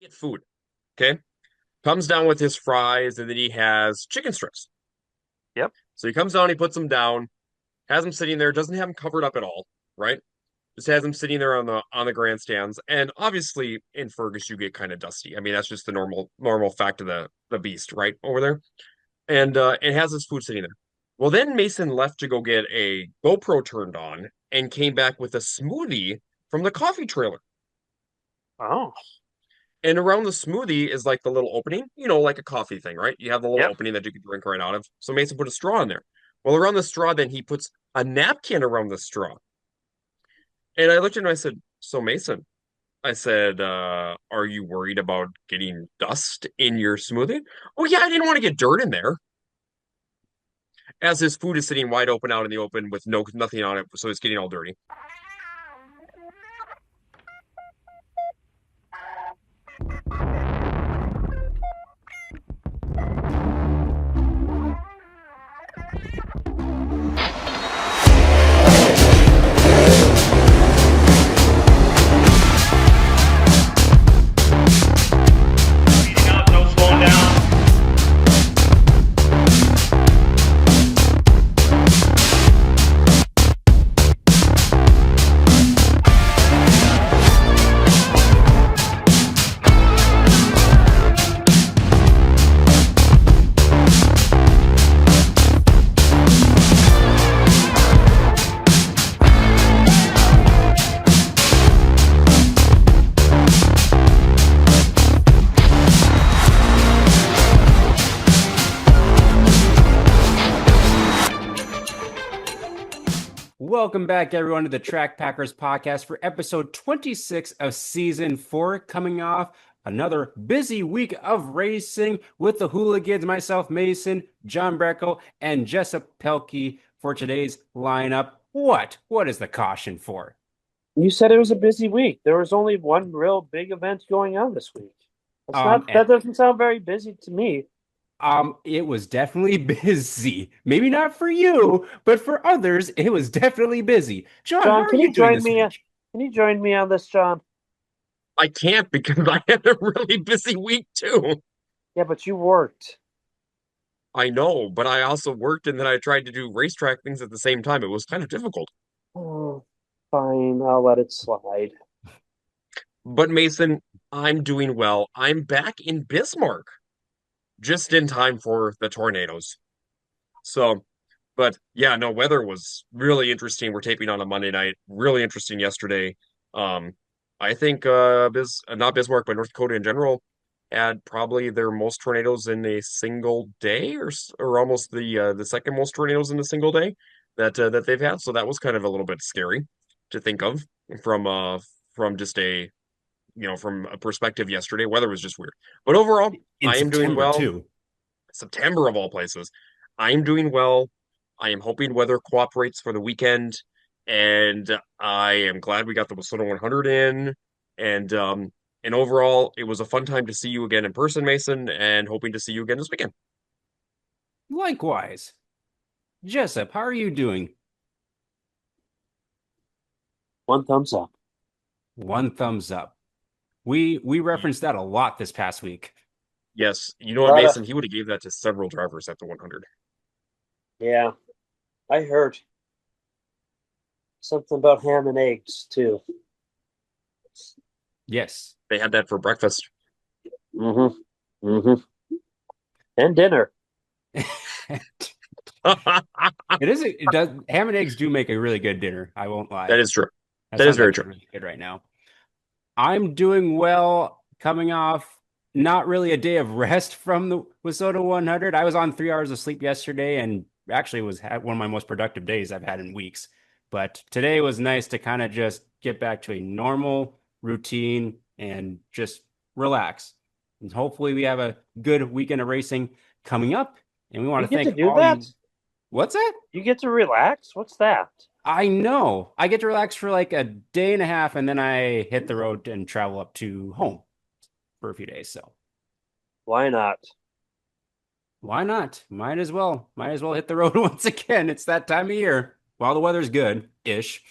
Get food. Okay. Comes down with his fries, and then he has chicken strips. Yep. So he comes down, he puts them down, has them sitting there, doesn't have them covered up at all, right? Just has them sitting there on the grandstands. And obviously in Fergus you get kind of dusty. I mean, that's just the normal fact of the beast, right? Over there. And it has his food sitting there. Well, then Mason left to go get a GoPro turned on and came back with a smoothie from the coffee trailer. Oh, And around the smoothie is like the little opening, like a coffee thing, right? You have the little yep. opening that you can drink right out of. So Mason put a straw in there. Well, around the straw, then he puts a napkin around the straw. And I looked at him and I said, "So Mason," I said, "are you worried about getting dust in your smoothie?" "Oh yeah, I didn't want to get dirt in there." As his food is sitting wide open out in the open with nothing on it, so it's getting all dirty. Speeding up, no slowing down. Welcome back, everyone, to the Track Packers podcast for episode 26 of season 4, coming off another busy week of racing with the hooligans, myself, Mason, John Breckel, and Jessup Pelkey for today's lineup. What is the caution for? You said it was a busy week. There was only one real big event going on this week. That's Um, not and that doesn't sound very busy to me. it was definitely busy. Maybe not for you, but for others, it was definitely busy. John, how John, are you doing this week? can you join me on this, John? I can't because I had a really busy week too. Yeah, but you worked. I know, but I also worked and then I tried to do racetrack things at the same time. It was kind of difficult. Oh, fine, I'll let it slide. But Mason, I'm doing well. I'm back in Bismarck just in time for the tornadoes. So, but yeah, no, weather was really interesting. We're taping on a Monday night. Really interesting yesterday. Um, I think not Bismarck, but North Dakota in general had probably their most tornadoes in a single day, or almost the second most tornadoes in a single day that they've had. So that was kind of a little bit scary to think of from from just from a perspective yesterday. Weather was just weird. But overall, In I am doing September, well. too. September of all places. I am doing well. I am hoping weather cooperates for the weekend, and I am glad we got the WISSOTA 100 in. And overall, it was a fun time to see you again in person, Mason, and hoping to see you again this weekend. Likewise. Jessup, how are you doing? One thumbs up. One thumbs up. We referenced that a lot this past week. Yes, you A know what, lot of Mason? He would have gave that to several drivers at the 100. yeah, I heard something about ham and eggs too. Yes. They had that for breakfast. Mm-hmm. Mm-hmm. And dinner. That It does ham and eggs do make a really good dinner. I won't lie. is true. That That is sounds very actually true. really good right now. I'm doing well, coming off not really a day of rest from the WISSOTA 100. I was on 3 hours of sleep yesterday and actually was one of my most productive days I've had in weeks. But today was nice to kind of just get back to a normal routine and just relax. And hopefully we have a good weekend of racing coming up. And we want You to get to thank do all that? you. What's that? You get to relax? What's that? I know. I get to relax for like a day and a half, and then I hit the road and travel up to home for a few days. So Why not? why not? Might as well. Might as well hit the road once again. It's that time of year while the weather's good-ish.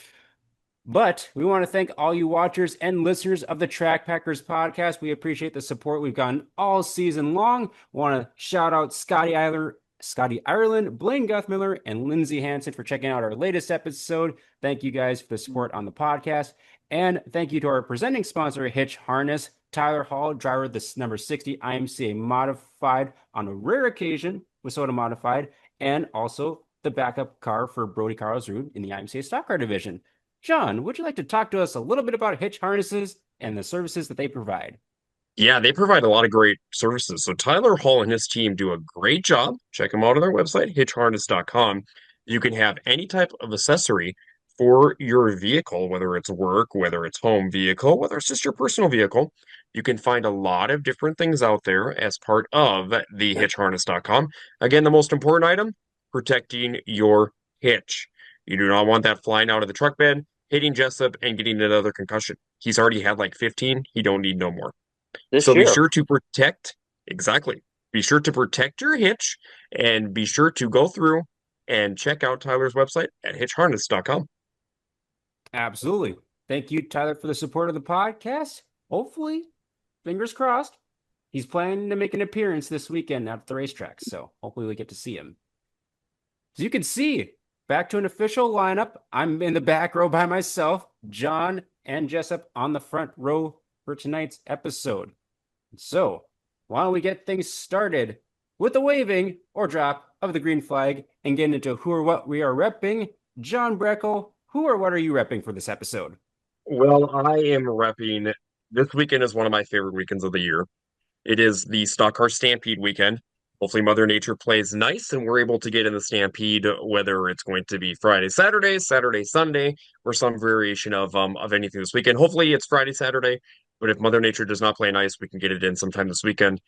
But we want to thank all you watchers and listeners of the Track Packers podcast. We appreciate the support we've gotten all season long. Want to shout out Scotty Ireland, Blaine Guthmiller, and Lindsay Hansen for checking out our latest episode. Thank you guys for the support on the podcast. And thank you to our presenting sponsor, Hitch Harness, Tyler Hall, driver of the number 60 IMCA modified on a rare occasion, WISSOTA modified, and also the backup car for Brody Carlsrud in the IMCA Stock Car division. John, would you like to talk to us a little bit about Hitch Harnesses and the services that they provide? Yeah, they provide a lot of great services. So Tyler Hall and his team do a great job. Check them out on their website, hitchharness.com. You can have any type of accessory for your vehicle, whether it's work, whether it's home vehicle, whether it's just your personal vehicle. You can find a lot of different things out there as part of the hitchharness.com. Again, the most important item, protecting your hitch. You do not want that flying out of the truck bed, hitting Jessup, and getting another concussion. He's already had like 15. He don't need no more. This So be year. sure to protect, exactly. Be sure to protect your hitch and be sure to go through and check out Tyler's website at hitchharness.com. Absolutely. Thank you, Tyler, for the support of the podcast. Hopefully, fingers crossed, he's planning to make an appearance this weekend at the racetrack. So hopefully we get to see him. As you can see, back to an official lineup. I'm in the back row by myself, John and Jessup on the front row for tonight's episode. So why don't we get things started with the waving or drop of the green flag and get into who or what we are repping. John Breckle, who or what are you repping for this episode? Well, I am repping. This weekend is one of my favorite weekends of the year. It is the Stock Car Stampede weekend. Hopefully, Mother Nature plays nice and we're able to get in the Stampede, whether it's going to be Friday, Saturday, Saturday, Sunday, or some variation of anything this weekend. Hopefully, it's Friday, Saturday. But if Mother Nature does not play nice, we can get it in sometime this weekend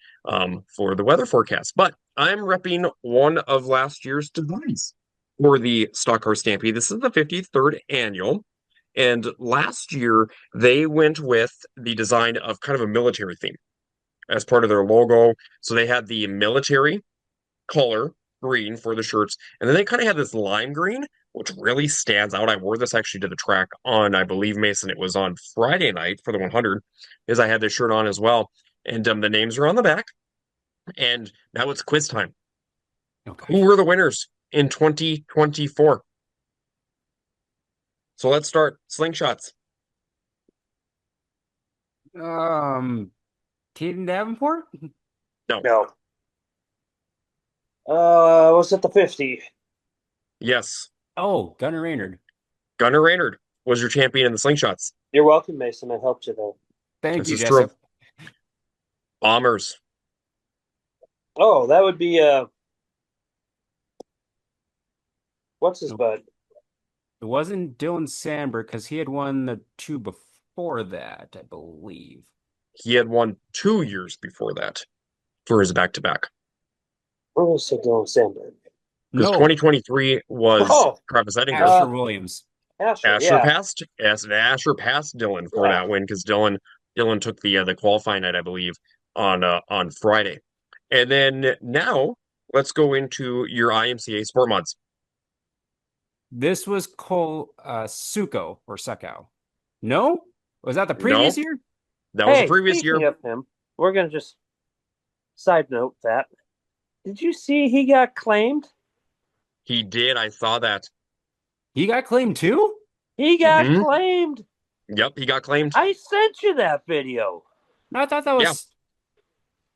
for the weather forecast. But I'm repping one of last year's designs for the Stock Car Stampede. This is the 53rd annual. And last year, they went with the design of kind of a military theme as part of their logo. So they had the military color green for the shirts, and then they kind of had this lime green, which really stands out. I wore this actually to the track on, I believe, Mason, it was on Friday night for the 100, as I had this shirt on as well. And the names are on the back. And now it's quiz time. Okay. Who were the winners in 2024? So let's start slingshots. Keaton Davenport? No. Was it the 50? Yes, Oh, Gunnar Raynard. Gunnar Raynard was your champion in the slingshots. You're welcome, Mason. I helped you there. Thank This you, is true. Jessup. Bombers. Oh, that would be what's his butt? It wasn't Dylan Sandberg because he had won the two before that, I believe. He had won 2 years before that for his back-to-back. What was it, Dylan Sandberg? Because No, 2023 was Oh, Travis Ettinger. Asher Williams. Asher, Asher yeah. passed Asher passed Dylan for Yeah. that win because Dylan took the qualifying night, I believe, on Friday. And then now let's go into your IMCA Sport Mods. This was Cole Suko or Suckow. No? Was that the previous year? That was Hey, the previous speaking year. of him, we're gonna just side note that. Did you see he got claimed? He did. I saw that. He got claimed too? He got Mhm. claimed. Yep, he got claimed. I sent you that video. No, I thought that was.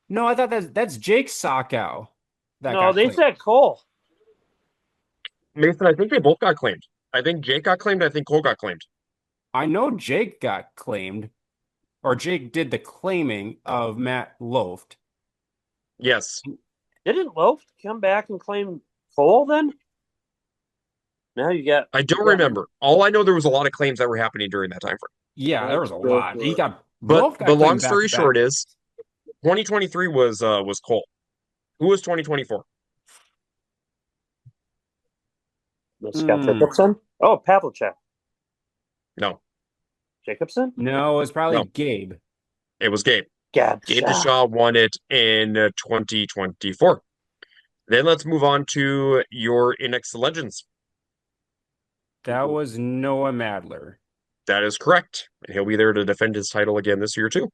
No, I thought that's Jake Sockow. That No, got they claimed. said Cole. Mason, I think they both got claimed. I think Jake got claimed. I think Cole got claimed. I know Jake got claimed, or Jake did the claiming of Matt Loft. Yes. Didn't Loaf come back and claim Cole then? Now you got. I don't remember. All I know, there was a lot of claims that were happening during that time frame. Yeah, there was a Go lot. for He it. got But Loft got the long claimed story back-to-back. short is 2023 was Cole. Who was 2024? Scott Jacobson? Oh, Pavlicek. No, Jacobson? No, it was probably No. Gabe. it was Gabe. Gabe Gabe Shaw. Shaw won it in 2024. Then let's move on to your Inex Legends. That was Noah Madler. That is correct. And he'll be there to defend his title again this year, too.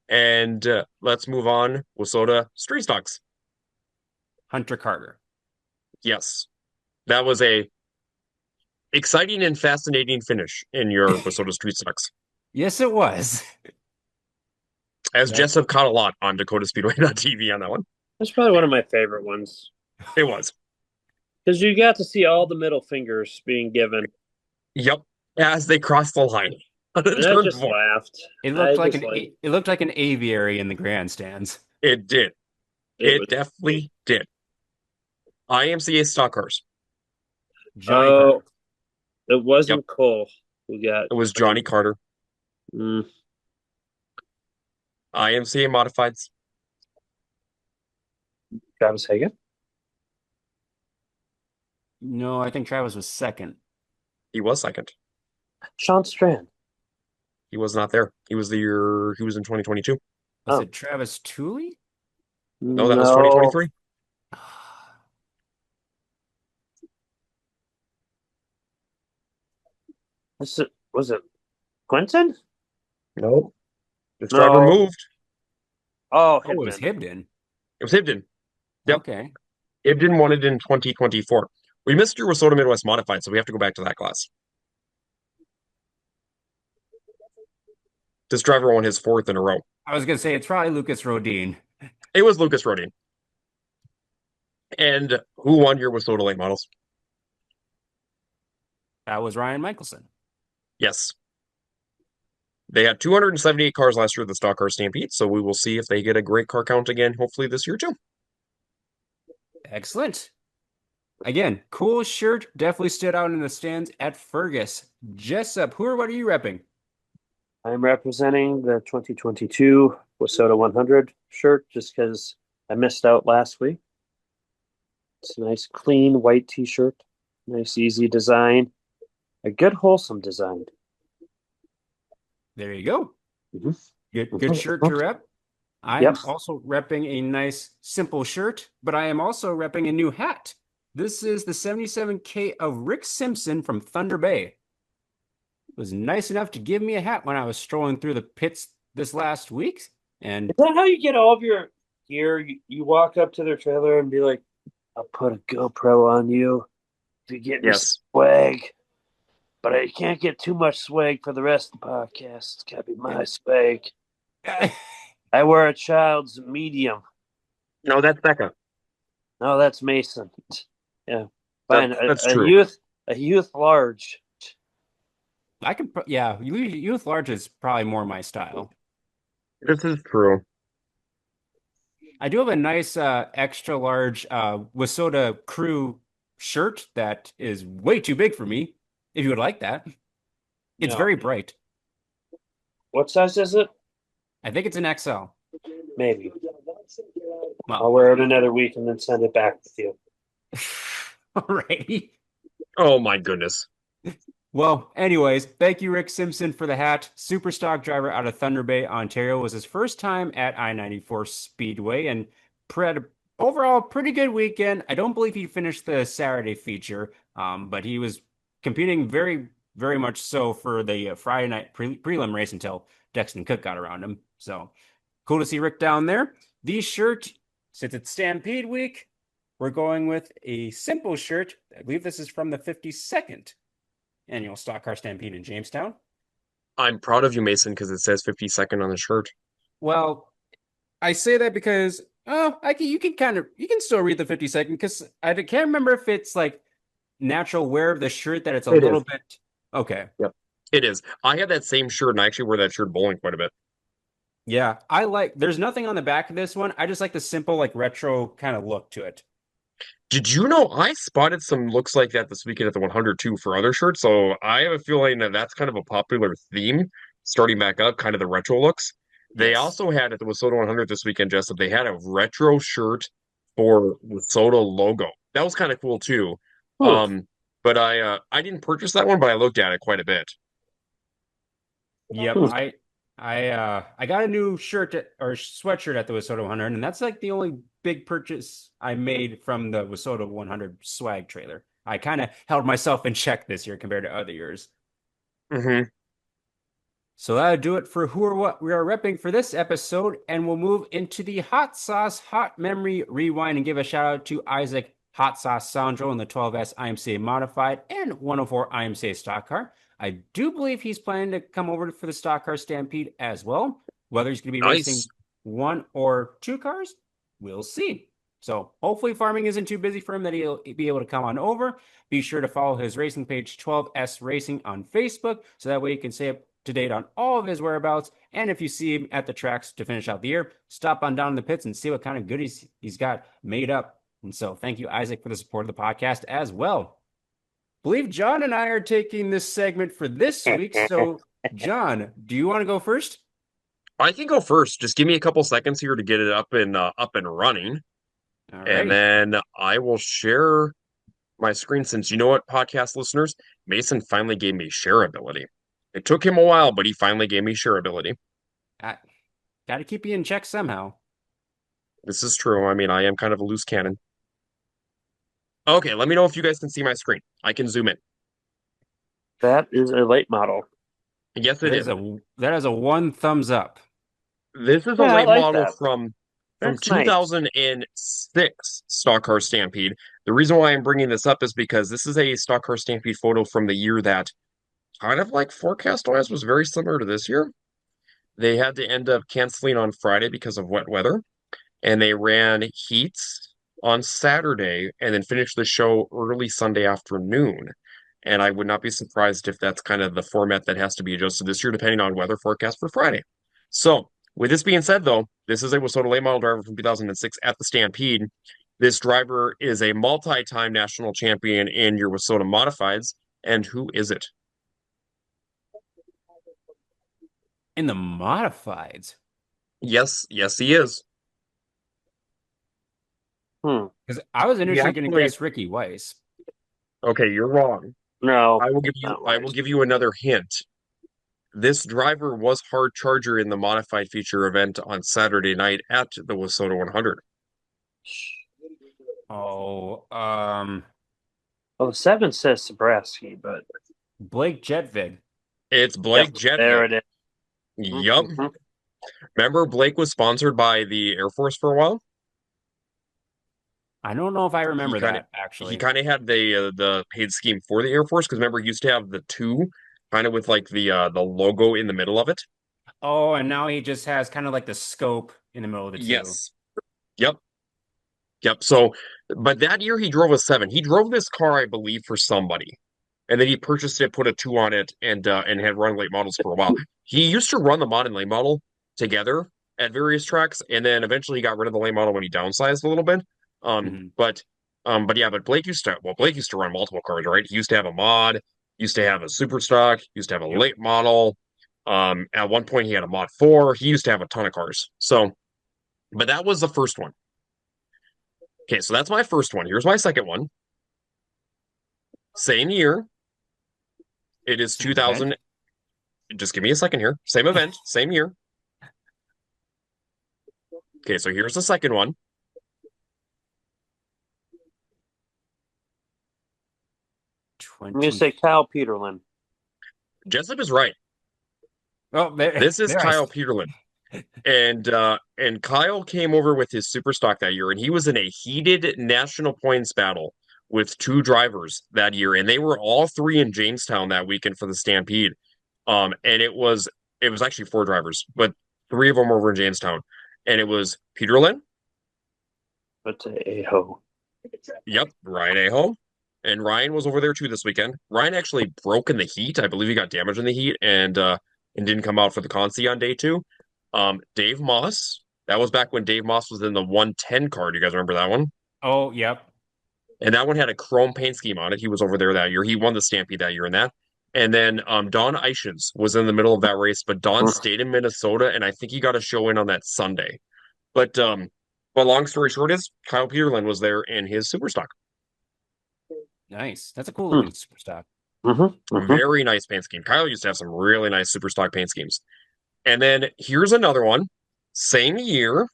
And let's move on. WISSOTA Street Stocks. Hunter Carter. Yes. That was a exciting and fascinating finish in your WISSOTA Street Stocks. Yes, it was. As That- Jessup caught a lot on Dakota Speedway.tv on that one. That's probably one of my favorite ones It was. because you got to see all the middle fingers being given. Yep. As they crossed the line. And I just laughed. It I looked like just it looked like an aviary in the grandstands. It did. it It was- definitely did. IMCA stock cars. Johnny Carter. Oh, it wasn't Cole who got. It was Johnny Carter. Mm, IMCA modifieds. Travis Hagan. No, I think Travis was second. He was second. Sean Strand. He was not there. He was in 2022. Was Oh. it Travis Tooley? No, that was 2023. Was it Quentin? No. This No. driver moved. Oh, Oh, it was Hibden. Hibden. It was Hibden. Yep. Okay. Hibden won it in 2024. We missed your WISSOTA Midwest Modified, so we have to go back to that class. This driver won his fourth in a row. I was gonna say it's probably Lucas Rodin. It was Lucas Rodin. And who won your WISSOTA late models? That was Ryan Michelson. Yes. They had 278 cars last year at the Stock Car Stampede, so we will see if they get a great car count again, hopefully this year too. Excellent. Again, cool shirt. Definitely stood out in the stands at Fergus. Jessup, what are you repping? I'm representing the 2022 WISSOTA 100 shirt just because I missed out last week. It's a nice, clean white t-shirt. Nice, easy design. A good, wholesome design. There you go. Mhm. Good shirt to rep. I am Yep. also repping a nice, simple shirt, but I am also repping a new hat. This is the 77K of Rick Simpson from Thunder Bay. Was nice enough to give me a hat when I was strolling through the pits this last week. And Is that how you get all of your gear? You walk up to their trailer and be like, I'll put a GoPro on you to get me Yes. swag. But I can't get too much swag for the rest of the podcast. It's got to be my swag. I wear a child's medium. No, that's Becca. No, that's Mason. Yeah. Fine. That's a true. youth large. I can, yeah, youth large is probably more my style. This is true. I do have a nice extra large WISSOTA crew shirt that is way too big for me, if you would like that. It's No. very bright. What size is it? I think it's an XL. Maybe. Well, I'll wear it another week and then send it back with you. alrighty. Oh my goodness. Well, anyways, thank you, Rick Simpson, for the hat. Super stock driver out of Thunder Bay, Ontario. Was his first time at I-94 Speedway and had overall pretty good weekend. I don't believe he finished the Saturday feature, but he was competing very, very much so for the Friday night prelim race until Dexton Cook got around him. So cool to see Rick down there. The shirt, since it's Stampede week, we're going with a simple shirt. I believe this is from the 52nd annual Stock Car Stampede in Jamestown. I'm proud of you, Mason, because it says 52nd on the shirt. Well, I say that because you can still read the 52nd because I can't remember if it's like natural wear of the shirt that it's a It little is. bit okay. It is. I had that same shirt, and I actually wear that shirt bowling quite a bit. Yeah, there's nothing on the back of this one. I just like the simple like retro kind of look to it. Did you know I spotted some looks like that this weekend at the 100 too for other shirts? So I have a feeling that that's kind of a popular theme starting back up, kind of the retro looks. They Yes. also had at the WISSOTA 100 this weekend, Jessup, they had a retro shirt for WISSOTA logo. That was kind of cool too. Ooh. But I didn't purchase that one, but I looked at it quite a bit. Yep, Hmm. I got a new shirt or sweatshirt at the WISSOTA 100, and that's like the only big purchase I made from the WISSOTA 100 swag trailer. I kind of held myself in check this year compared to other years. Mm-hmm. So that'll do it for who or what we are repping for this episode, and we'll move into the hot sauce hot memory rewind and give a shout out to Isaac Hot Sauce Sondrol in the 12S IMCA Modified and 104 IMCA Stock Car. I do believe he's planning to come over for the Stock Car Stampede as well. Whether he's going to be racing Nice. one or two cars, we'll see. So hopefully farming isn't too busy for him that he'll be able to come on over. Be sure to follow his racing page 12S Racing on Facebook so that way you can stay up to date on all of his whereabouts. And if you see him at the tracks to finish out the year, stop on down in the pits and see what kind of goodies he's got made up. And so thank you, Isaac, for the support of the podcast as well. I believe John and I are taking this segment for this week. So, John, do you want to go first? I can go first. Just give me a couple seconds here to get it up and running. All And right. then I will share my screen since you know what, podcast listeners, Mason finally gave me share ability. It took him a while, but he finally gave me share ability. Got to keep you in check somehow. This is true. I mean, I am kind of a loose cannon. Okay, let me know if you guys can see my screen. I can zoom in. That is a late model. Yes, it is. That is a one thumbs up. This is a Yeah, I late like model that. from That's nice. 2006 Stock Car Stampede. The reason why I'm bringing this up is because this is a Stock Car Stampede photo from the year that kind of like forecast-wise was very similar to this year. They had to end up canceling on Friday because of wet weather, and they ran heats on Saturday and then finished the show early Sunday afternoon. And I would not be surprised if that's kind of the format that has to be adjusted this year, depending on weather forecast for Friday. So, with this being said, though, this is a WISSOTA late model driver from 2006 at the Stampede. This driver is a multi-time national champion in your WISSOTA modifieds. And who is it? In the modifieds. Yes, he is. Because I was initially going to actually- guess Ricky Weiss. Okay, you're wrong. No, I will not give you another hint. This driver was hard charger in the modified feature event on Saturday night at the WISSOTA 100. Oh, Well, the 7 says Sabraski, but Blake Jetvid. It's Blake yep, there Jetman. it is. Yup. Mhm. Remember Blake was sponsored by the Air Force for a while? I don't know if I remember kinda- that actually. He kind of had the paid scheme for the Air Force because remember he used to have the two kind of with like the logo in the middle of it. Oh, and now he just has kind of like the scope in the middle of the two. Yes. Yep. So, but that year he drove a 7. He drove this car, I believe, for somebody, and then he purchased it, put a 2 on it, and had run late models for a while. He used to run the mod and late model together at various tracks, and then eventually he got rid of the late model when he downsized a little bit. Mhm. But Blake used to run multiple cars, right? He used to have a mod, used to have a super stock, used to have a Yep. late model. At one point he had a mod 4. He used to have a ton of cars. So, but that was the first one. Okay, so that's my first one. Here's my second one. Same year. It is Same 2000. event? Just give me a second here. Same event, same year. Okay, so here's the second one. I'm going to say Kyle Peterlin. Jessup is right. Oh, This is there I Kyle st- Peterlin. And Kyle came over with his super stock that year, and he was in a heated national points battle with 2 drivers that year, and they were all 3 in Jamestown that weekend for the Stampede. And it was actually 4 drivers, but 3 of them were over in Jamestown, and it was Peterlin. But Aho. Yep, Ryan Aho. And Ryan was over there too this weekend. Ryan actually broke in the heat. I believe he got damaged in the heat and didn't come out for the consi on day 2. Dave Moss. That was back when Dave Moss was in the 110 car. Do you guys remember that one? Oh, yep. And that one had a chrome paint scheme on it. He was over there that year. He won the Stampede that year in that. And then Don Eichens was in the middle of that race, but Don stayed in Minnesota, and I think he got a show in on that Sunday. But long story short is Kyle Peterlin was there in his super stock. Nice. That's a cool looking super stock. Very nice paint scheme. Kyle used to have some really nice super stock paint schemes. And then here's another one, same year,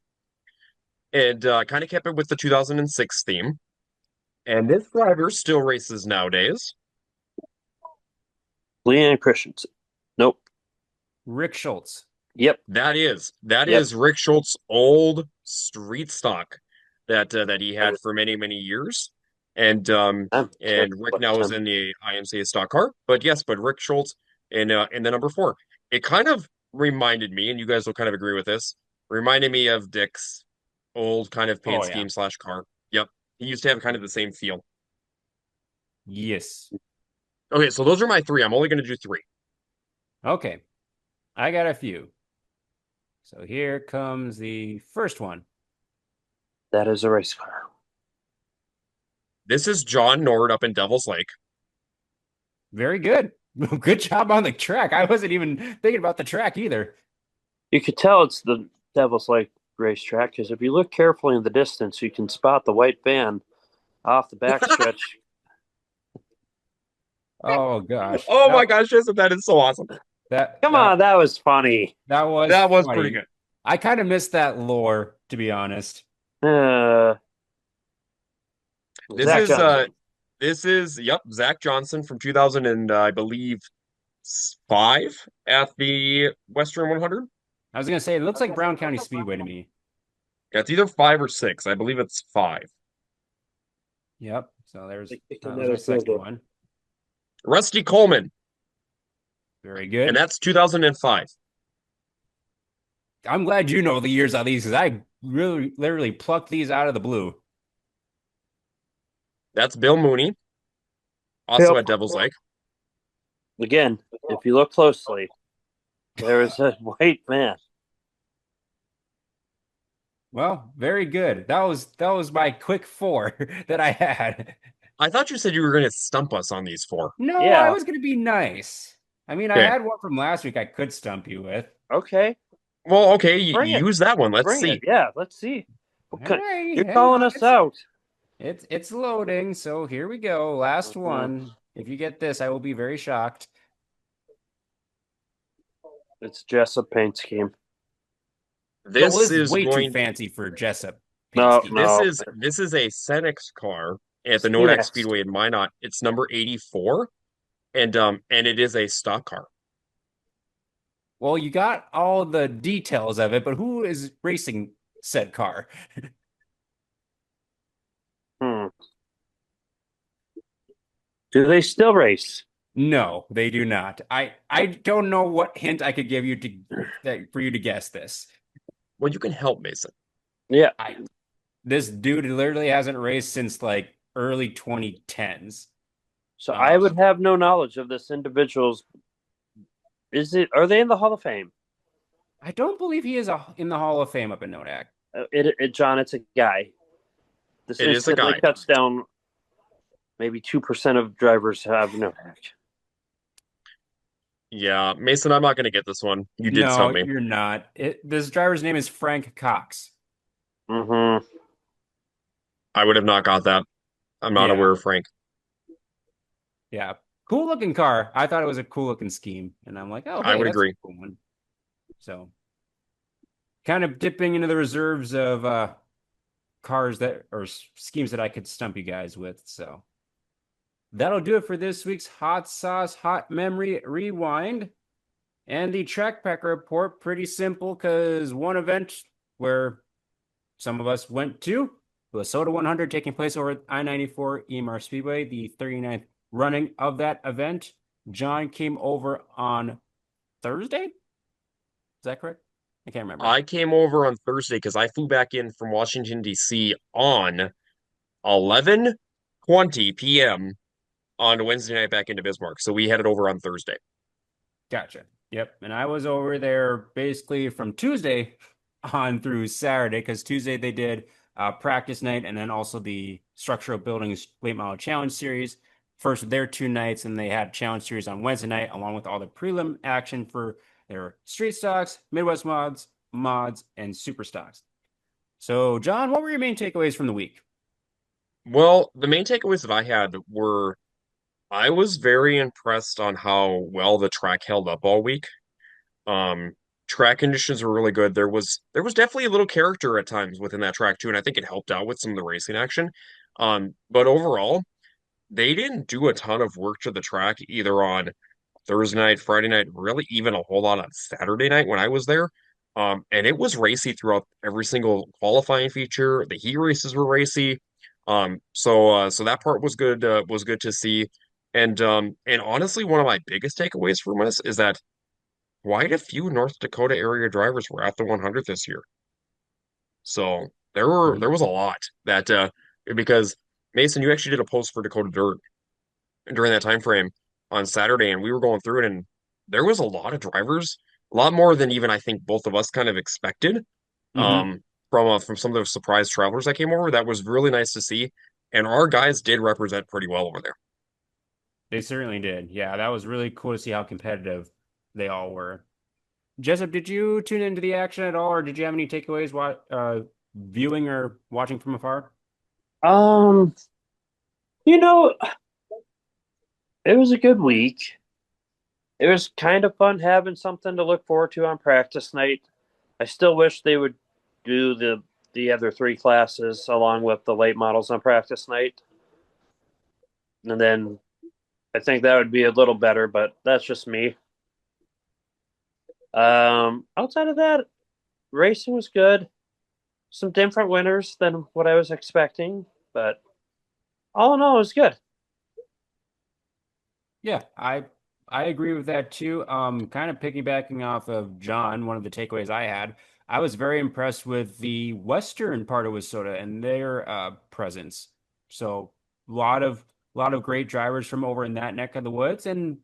and kind of kept it with the 2006 theme. And this driver still races nowadays. Leanne Christensen. Nope. Rick Schultz. Yep. That is Yep. Rick Schultz's old street stock that he had for many, many years. And Rick now is in the IMCA stock car. But yes, but Rick Schultz in the number 4. It kind of reminded me, and you guys will kind of agree with this, reminded me of Dick's old kind of paint Oh, yeah. scheme slash car. Yep. He used to have kind of the same feel. Yes. Okay, so those are my 3. I'm only going to do 3. Okay. I got a few. So here comes the first one. That is a race car. This is John Nord up in Devil's Lake. Very good. Good job on the track. I wasn't even thinking about the track either. You could tell it's the Devil's Lake racetrack because if you look carefully in the distance, you can spot the white van off the backstretch. Oh gosh. Oh my gosh, Jason, that is so awesome. Come on, that was funny. That was Pretty funny. good. I kind of missed that lore, to be honest. This is Zach Johnson from 2000 and I believe 5 at the Western 100. I was gonna say it looks like Brown County Speedway to me. Yeah, it's either 5 or 6. I believe it's 5. Yep. So there's another our second fielder. one. Rusty Coleman, Very good. and that's 2005. I'm glad you know the years on these because I really literally plucked these out of the blue. That's Bill Mooney, also Yep. at Devil's Lake. Again, if you look closely, there is a white van. Well, very good. That was my quick 4 that I had. I thought you said you were going to stump us on these 4. No, Yeah. I was gonna be nice. I mean, I Okay. had one from last week I could stump you with. Okay, Well, okay, you Bring it. use that one. Let's bring see. it. Yeah, let's see. Okay. Hey, You're hang calling on. us out. It's loading, so here we go. Last Mhm. one. If you get this, I will be very shocked. It's Jessup paint scheme. This Well, is way going. too fancy for Jessup. No, paint no. This is a Cenex car at the Cenex. Nodak Speedway in Minot. It's number 84, and it is a stock car. Well, you got all the details of it, but who is racing said car? Do they still race? No, they do not. I don't know what hint I could give you for you to guess this. Well, you can help, Mason. Yeah. This dude literally hasn't raced since like early 2010s. So I would have no knowledge of this individual's. Are they in the Hall of Fame? I don't believe he is in the Hall of Fame up in Nodak. John, it's a guy. This It is a instantly guy. cuts down. Maybe 2% of drivers have Nodak. Yeah, Mason, I'm not going to get this one. You did No, stump me. you're not. This driver's name is Frank Cox. Mm-hmm. I would have not got that. I'm not Yeah. aware of Frank. Yeah. Cool looking car. I thought it was a cool looking scheme. And I'm like, oh, I hey, would that's agree. a cool one. So kind of dipping into the reserves of cars or schemes that I could stump you guys with. So that'll do it for this week's Hot Sauce Hot Memory Rewind. And the track pack report, pretty simple because one event where some of us went to, the WISSOTA 100 taking place over at I-94 EMR Speedway, the 39th running of that event. John came over on Thursday? Is that correct? I can't remember. I came over on Thursday because I flew back in from Washington, D.C. on 11:20 p.m. on Wednesday night back into Bismarck. So we headed over on Thursday. Gotcha. Yep. And I was over there basically from Tuesday on through Saturday because Tuesday they did practice night and then also the Structural Buildings Late Model Challenge Series. First of their 2 nights, and they had Challenge Series on Wednesday night along with all the prelim action for their street stocks, Midwest mods, and super stocks. So, John, what were your main takeaways from the week? Well, the main takeaways that I had were I was very impressed on how well the track held up all week. Track conditions were really good. There was definitely a little character at times within that track too, and I think it helped out with some of the racing action. But overall, they didn't do a ton of work to the track either on Thursday night, Friday night, really even a whole lot on Saturday night when I was there. And it was racy throughout every single qualifying feature. The heat races were racy. So that part was good to see. And honestly, one of my biggest takeaways from this is that quite a few North Dakota area drivers were at the 100 this year. So there was a lot that because Mason, you actually did a post for Dakota Dirt during that time frame on Saturday, and we were going through it, and there was a lot of drivers, a lot more than even I think both of us kind of expected. Mm-hmm. From some of the surprise travelers that came over. That was really nice to see, and our guys did represent pretty well over there. They certainly did. Yeah, that was really cool to see how competitive they all were. Jessup, did you tune into the action at all, or did you have any takeaways viewing or watching from afar? Um, you know, it was a good week. It was kind of fun having something to look forward to on practice night. I still wish they would do the other three classes along with the late models on practice night. And then I think that would be a little better, but that's just me. Outside of that, racing was good. Some different winners than what I was expecting, but all in all, it was good. Yeah, I agree with that too. Kind of piggybacking off of John, one of the takeaways I had, I was very impressed with the western part of WISSOTA and their presence. So lot of great drivers from over in that neck of the woods, and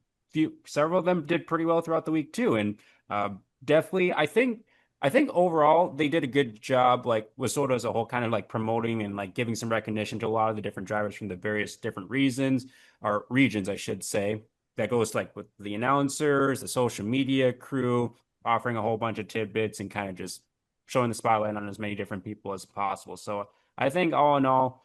several of them did pretty well throughout the week too. And uh, definitely, I think overall they did a good job, like WISSOTA as a whole, kind of like promoting and like giving some recognition to a lot of the different drivers from the various different reasons or regions, I should say. That goes like with the announcers, the social media crew, offering a whole bunch of tidbits and kind of just showing the spotlight on as many different people as possible. So I think all in all,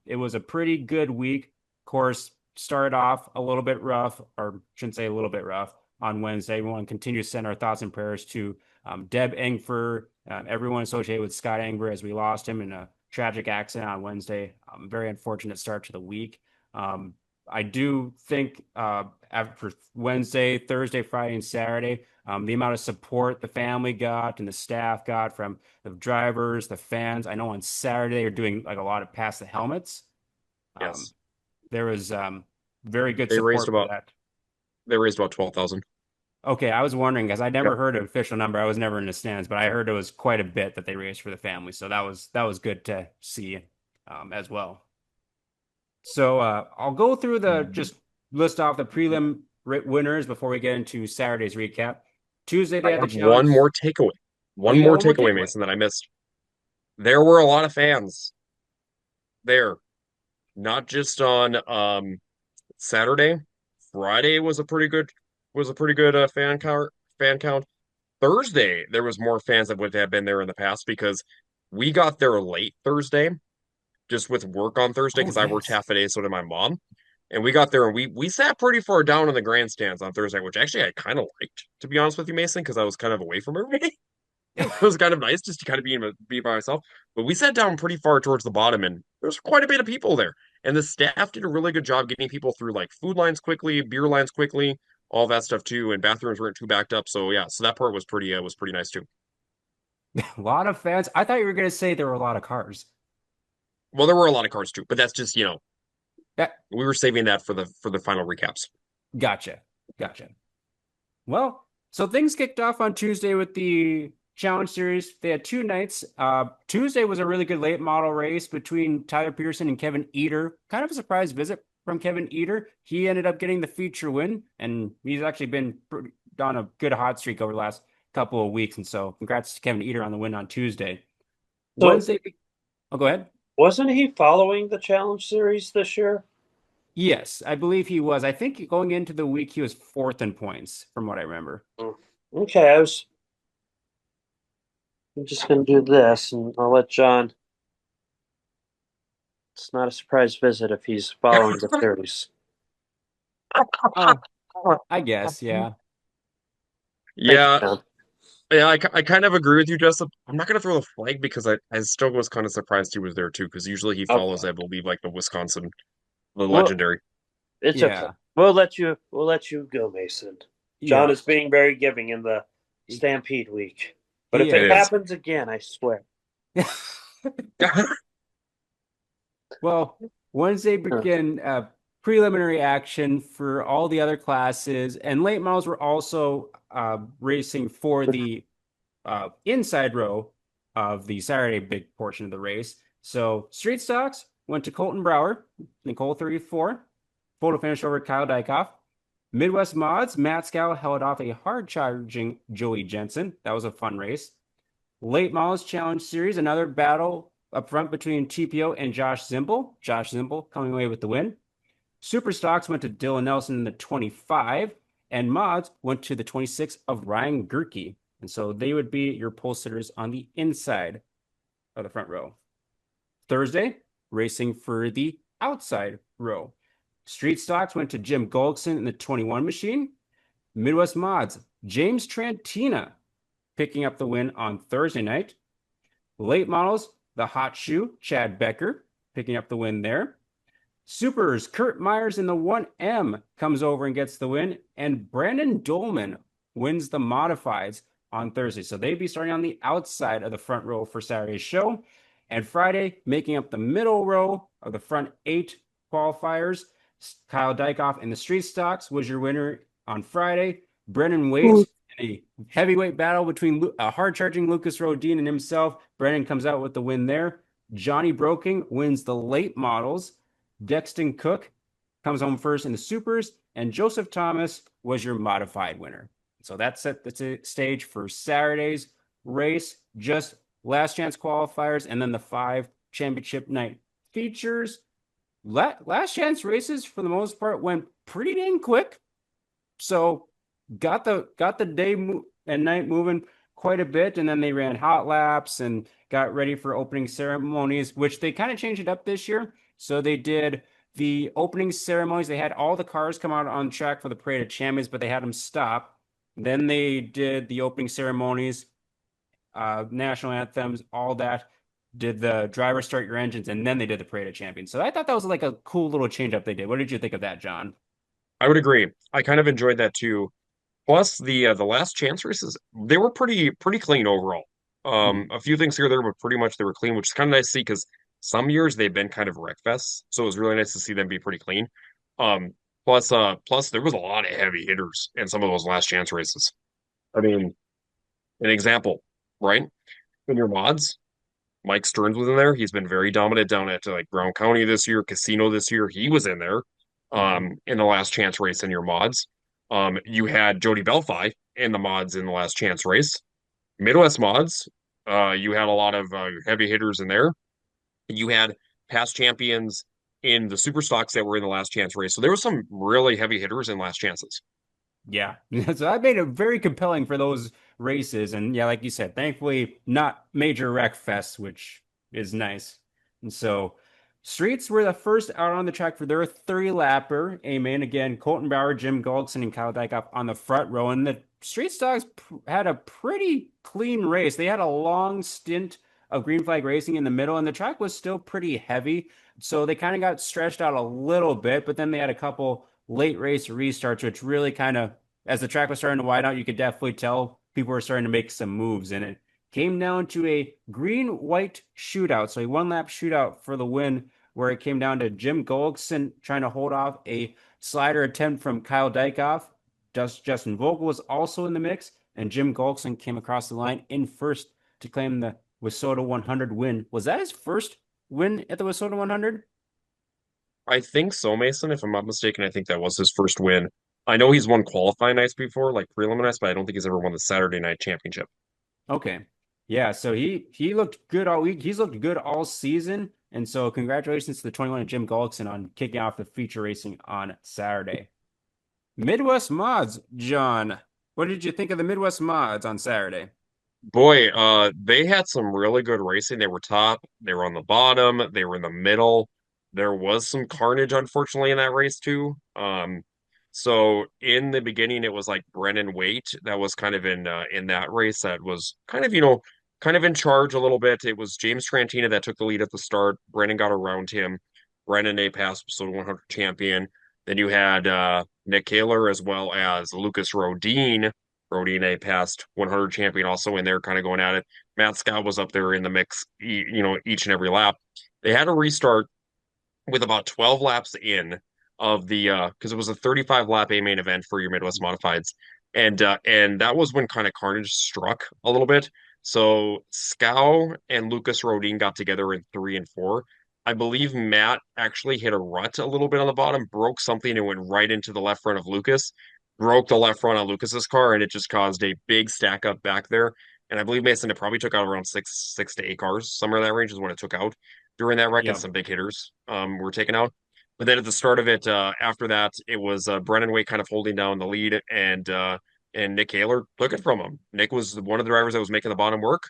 it was a pretty good week. Of course, started off a little bit rough, or shouldn't say a little bit rough, on Wednesday. We want to continue to send our thoughts and prayers to Deb Engfer, everyone associated with Scott Engber, as we lost him in a tragic accident on Wednesday. Very unfortunate start to the week. I do think after Wednesday, Thursday, Friday, and Saturday, the amount of support the family got and the staff got from the drivers, the fans. I know on Saturday they're doing like a lot of pass the helmets. Um, Yes, there was very good they raised support for about that. 12,000. Okay, I was wondering because I Yep. never heard an official number. I was never in the stands, but I heard it was quite a bit that they raised for the family. So that was good to see as well. So I'll go through the just list off the winners before we get into Saturday's recap. Tuesday they I had the have challenge. Oh, one you got more one more takeaway, takeaway. Mason, that I missed. There were a lot of fans there, not just on Saturday. Friday was a pretty good fan count. Thursday, there was more fans that would have been there in the past because we got there late Thursday, just with work on Thursday Oh, because I worked yes. half a day, so did my mom. And we got there and we sat pretty far down in the grandstands on Thursday, which actually I kind of liked, to be honest with you, Mason, because I was kind of away from everybody. It was kind of nice just to kind of be by myself. But we sat down pretty far towards the bottom, and there's quite a bit of people there. And the staff did a really good job getting people through like food lines quickly, beer lines quickly, all that stuff too. And bathrooms weren't too backed up. So yeah, so that part was pretty nice too. A lot of fans. I thought you were going to say there were a lot of cars. Well, there were a lot of cars too, but that's just That we were saving that for the final recaps. Gotcha. Gotcha. Well, so things kicked off on Tuesday with the Challenge Series. They had two nights. Tuesday was a really good late model race between Tyler Pearson and Kevin Eater. Kind of a surprise visit from Kevin Eater. He ended up getting the feature win, and he's actually been on a good hot streak over the last couple of weeks. And so, congrats to Kevin Eater on the win on Tuesday. So, Wednesday, oh, go ahead. wasn't he following the challenge series this year? Yes, I believe he was. I think going into the week, he was fourth in points, from what I remember. Oh, okay, I'm just gonna do this, and I'll let John. It's not a surprise visit if he's following the series. Oh, I guess, yeah. Thank you, Yeah, John. yeah, I kind of agree with you, Jessup. I'm not gonna throw the flag because I still was kind of surprised he was there too, because usually he follows, Okay. I believe, like the Wisconsin, the Well, legendary. It's okay. Yeah. We'll let you go, Mason. John Yeah. is being very giving in the Stampede week. But He if it It is. is. happens again, I swear. Well, Wednesday Huh. began preliminary action for all the other classes, and late models were also racing for the inside row of the Saturday big portion of the race. So street stocks went to Colton Brower, Nicole 34, photo finish over Kyle Dykoff. Midwest mods, Matt Scow held off a hard charging Joey Jensen. That was a fun race. Late Models Challenge Series, another battle up front between TPO and Josh Zimble. Josh Zimble coming away with the win. Super Stocks went to Dylan Nelson in the 25, and Mods went to the 26 of Ryan Gerke. And so they would be your pole sitters on the inside of the front row. Thursday, racing for the outside row. Street Stocks went to Jim Gulgson in the 21 machine. Midwest Mods, James Trantina picking up the win on Thursday night. Late models, the hot shoe, Chad Becker, picking up the win there. Supers, Kurt Myers in the 1M comes over and gets the win. And Brandon Dolman wins the modifieds on Thursday. So they'd be starting on the outside of the front row for Saturday's show. And Friday, making up the middle row of the front 8 qualifiers, Kyle Dykoff in the street stocks was your winner on Friday. Brennan Waite in a heavyweight battle between a hard-charging Lucas Rodin and himself. Brennan comes out with the win there. Johnny Broking wins the late models. Dexton Cook comes home first in the supers, and Joseph Thomas was your modified winner. So that set the stage for Saturday's race. Just last chance qualifiers, and then the 5 championship night features. Last chance races for the most part went pretty dang quick. So got the day and night moving quite a bit, and then they ran hot laps and got ready for opening ceremonies, which they kind of changed it up this year. So they did the opening ceremonies. They had all the cars come out on track for the Parade of Champions, but they had them stop. Then they did the opening ceremonies, national anthems, all that. Did the driver start your engines, and then they did the Parade of Champions. So I thought that was like a cool little change up they did. What did you think of that, John? I would agree. I kind of enjoyed that too. Plus the last chance races, they were pretty clean overall. Hmm. A few things here or there, but pretty much they were clean, which is kind of nice to see because some years they've been kind of wreck fests. So it was really nice to see them be pretty clean. Um, plus there was a lot of heavy hitters in some of those last chance races. I mean, an example, right? In your mods, Mike Stearns was in there. He's been very dominant down at like Brown County this year, Casino this year. He was in there Hmm. in the last chance race in your mods. You had Jody Belfi in the mods in the last chance race. Midwest mods, you had a lot of heavy hitters in there. You had past champions in the super stocks that were in the last chance race. So there was some really heavy hitters in last chances. Yeah. So that made it very compelling for those races. And yeah, like you said, thankfully not major wreck fest, which is nice. And so streets were the first out on the track for their 30-lapper. Amen. Again, Colton Bauer, Jim Gulgson, and Kyle Dykoff on the front row. And the street stocks had a pretty clean race. They had a long stint of green flag racing in the middle, and the track was still pretty heavy. So they kind of got stretched out a little bit, but then they had a couple late race restarts, which really kind of, as the track was starting to widen out, you could definitely tell people were starting to make some moves, and it came down to a green-white shootout. So a one-lap shootout for the win, where it came down to Jim Gulgson trying to hold off a slider attempt from Kyle Dykoff. Justin Vogel was also in the mix, and Jim Gulgson came across the line in first to claim the WISSOTA 100 win. Was that his first win at the WISSOTA 100? I think so, Mason. If I'm not mistaken, I think that was his first win. I know he's won qualifying nights before, like preliminaries, but I don't think he's ever won the Saturday night championship. Okay. Yeah, so he looked good all week. He's looked good all season. And so congratulations to the 21 and Jim Gullickson on kicking off the feature racing on Saturday. Midwest Mods, John. What did you think of the Midwest Mods on Saturday? Boy, they had some really good racing. They were top, they were on the bottom, they were in the middle. There was some carnage, unfortunately, in that race too. So in the beginning, it was like Brennan Waite that was kind of in that race that was kind of, kind of in charge a little bit. It was James Trantina that took the lead at the start. Brennan got around him. Brennan a past episode 100 champion. Then you had Nick Kaler as well as Lucas Rodine. Rodine, a past 100 champion, also in there, kind of going at it. Matt Scott was up there in the mix, each and every lap. They had a restart with about 12 laps in of the because it was a 35 lap A main event for your Midwest Modifieds. And that was when kind of carnage struck a little bit. So Scow and Lucas Rodine got together in 3 and 4. I believe Matt actually hit a rut a little bit on the bottom, broke something and went right into the left front of Lucas, broke the left front on Lucas's car, and it just caused a big stack up back there. And I believe Mason, it probably took out around six to eight cars, somewhere in that range is what it took out during that wreck, and Yep. some big hitters were taken out. But then at the start of it, after that, it was Brennan Way kind of holding down the lead, and Nick Kaler took it from him. Nick was one of the drivers that was making the bottom work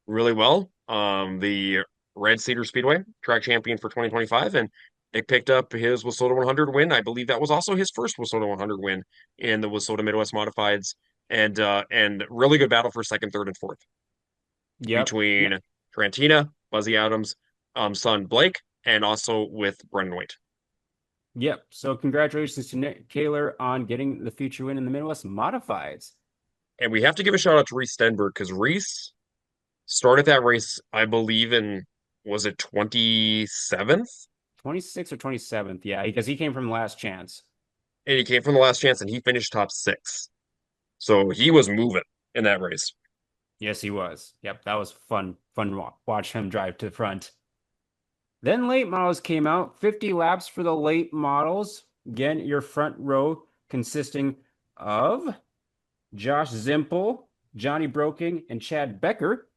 really well. The Red Cedar Speedway track champion for 2025, and Nick picked up his WISSOTA 100 win. I believe that was also his first WISSOTA 100 win in the WISSOTA Midwest Modifieds, and really good battle for second, third, and fourth Yep. between Trantina, Buzzy Adams, son Blake, and also with Brendan Waite. Yep. So congratulations to Nick Kaler on getting the feature win in the Midwest Modifieds. And we have to give a shout out to Reese Stenberg because Reese started that race, I believe, in was it 27th? 26th or 27th. Yeah, because he came from last chance. And he came from the last chance and he finished top six. So he was moving in that race. Yes, he was. Yep, that was fun. Fun to watch him drive to the front. Then late models came out. 50 laps for the late models. Again, your front row consisting of Josh Zimpel, Johnny Broking, and Chad Becker.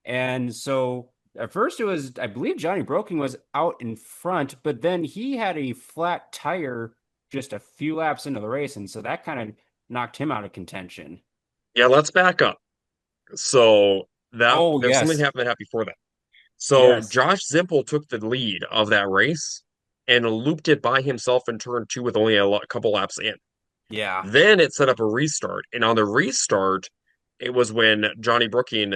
And so at first it was, I believe Johnny Broking was out in front, but then he had a flat tire just a few laps into the race. And so that kind of knocked him out of contention. Yeah, let's back up. So Oh, there's something yes. happened that happened before that. So Yes. Josh Zimpel took the lead of that race and looped it by himself in turn two with only a couple laps in. Yeah. Then it set up a restart. And on the restart, it was when Johnny Brooking